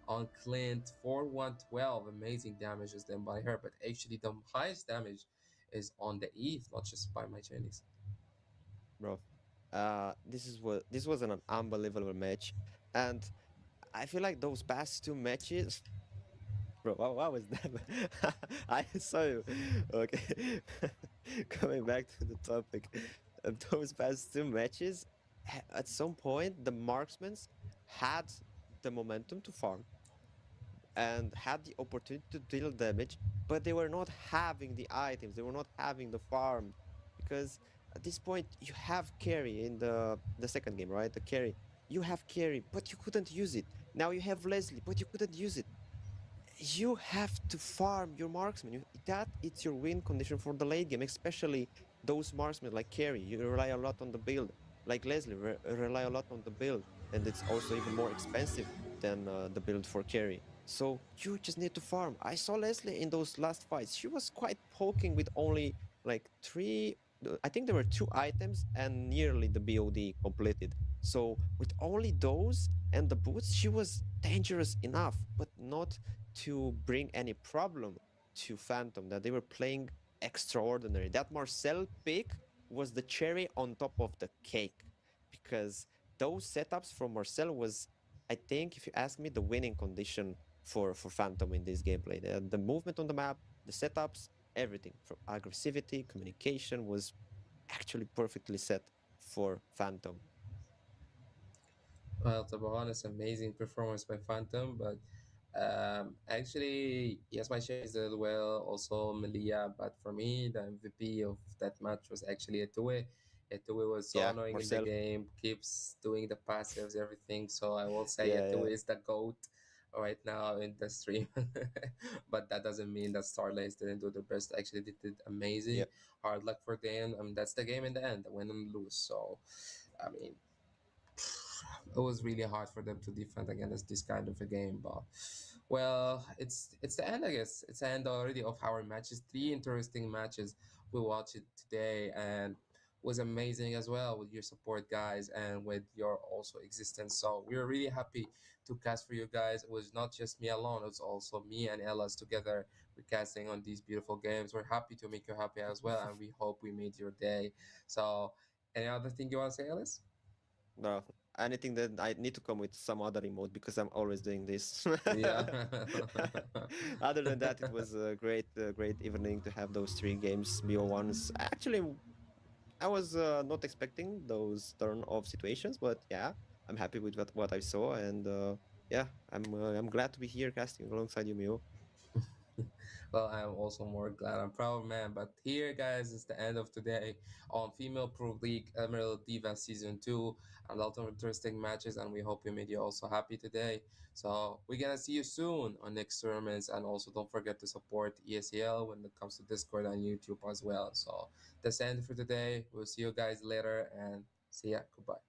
on Clint for 112. Amazing damage is done by her, but actually the highest damage is on the Eve, not just by my Chinese. Bro. This was an unbelievable match, and I feel like those past two matches, bro. What was that? I saw you. Okay, coming back to the topic, those past two matches, at some point the marksmen had the momentum to farm and had the opportunity to deal damage, but they were not having the items, they were not having the farm because at this point you have carry in the second game, right? The carry. You have carry, but you couldn't use it. Now you have Leslie, but you couldn't use it. You have to farm your marksman. That it's your win condition for the late game, especially those marksmen like carry. You rely a lot on the build, like Leslie rely a lot on the build, and it's also even more expensive than the build for carry. So you just need to farm. I saw Leslie in those last fights. She was quite poking with only like three. I think there were two items and nearly the BOD completed. So with only those and the boots, she was dangerous enough, but not to bring any problem to Phantom, that they were playing extraordinary. That Marcel pick was the cherry on top of the cake because those setups from Marcel was, I think, if you ask me, the winning condition for Phantom in this gameplay. The movement on the map, the setups, everything from aggressivity, communication was actually perfectly set for Phantom. Well, to be honest, amazing performance by Phantom, but actually, yes, my shares did well. Also, Melia, but for me, the MVP of that match was actually Etue. Etue was so Yeah, annoying in the Marcel. game, keeps doing the passives, everything. So I will say Yeah, yeah, Etue is the GOAT right now in the stream. But that doesn't mean that Starlays didn't do the best. Actually, they did yeah. amazing. Hard luck for them. That's the game in the end, win and lose. So, I mean, it was really hard for them to defend against this kind of a game. But well, it's the end, I guess. It's the end already of our matches. Three interesting matches we watched it today, and was amazing as well with your support, guys, and with your also existence. So we were really happy to cast for you guys. It was not just me alone; it was also me and Ellis together. We're casting on these beautiful games. We're happy to make you happy as well, and we hope we made your day. So, any other thing you want to say, Ellis? No, anything that I need to come with some other emote because I'm always doing this. Yeah. Other than that, it was a great evening to have those three games BO1s. Actually, I was not expecting those turn off situations, but yeah, I'm happy with what I saw, and yeah, I'm glad to be here casting alongside you, Mio. Well, I'm also more glad. I'm proud, man. But here, guys, is the end of today on Female Pro League Emerald Diva Season 2. A lot of interesting matches, and we hope we made you also happy today. So, we're gonna see you soon on next tournaments. And also, don't forget to support ESL when it comes to Discord and YouTube as well. So, that's the end for today. We'll see you guys later, and see ya. Goodbye.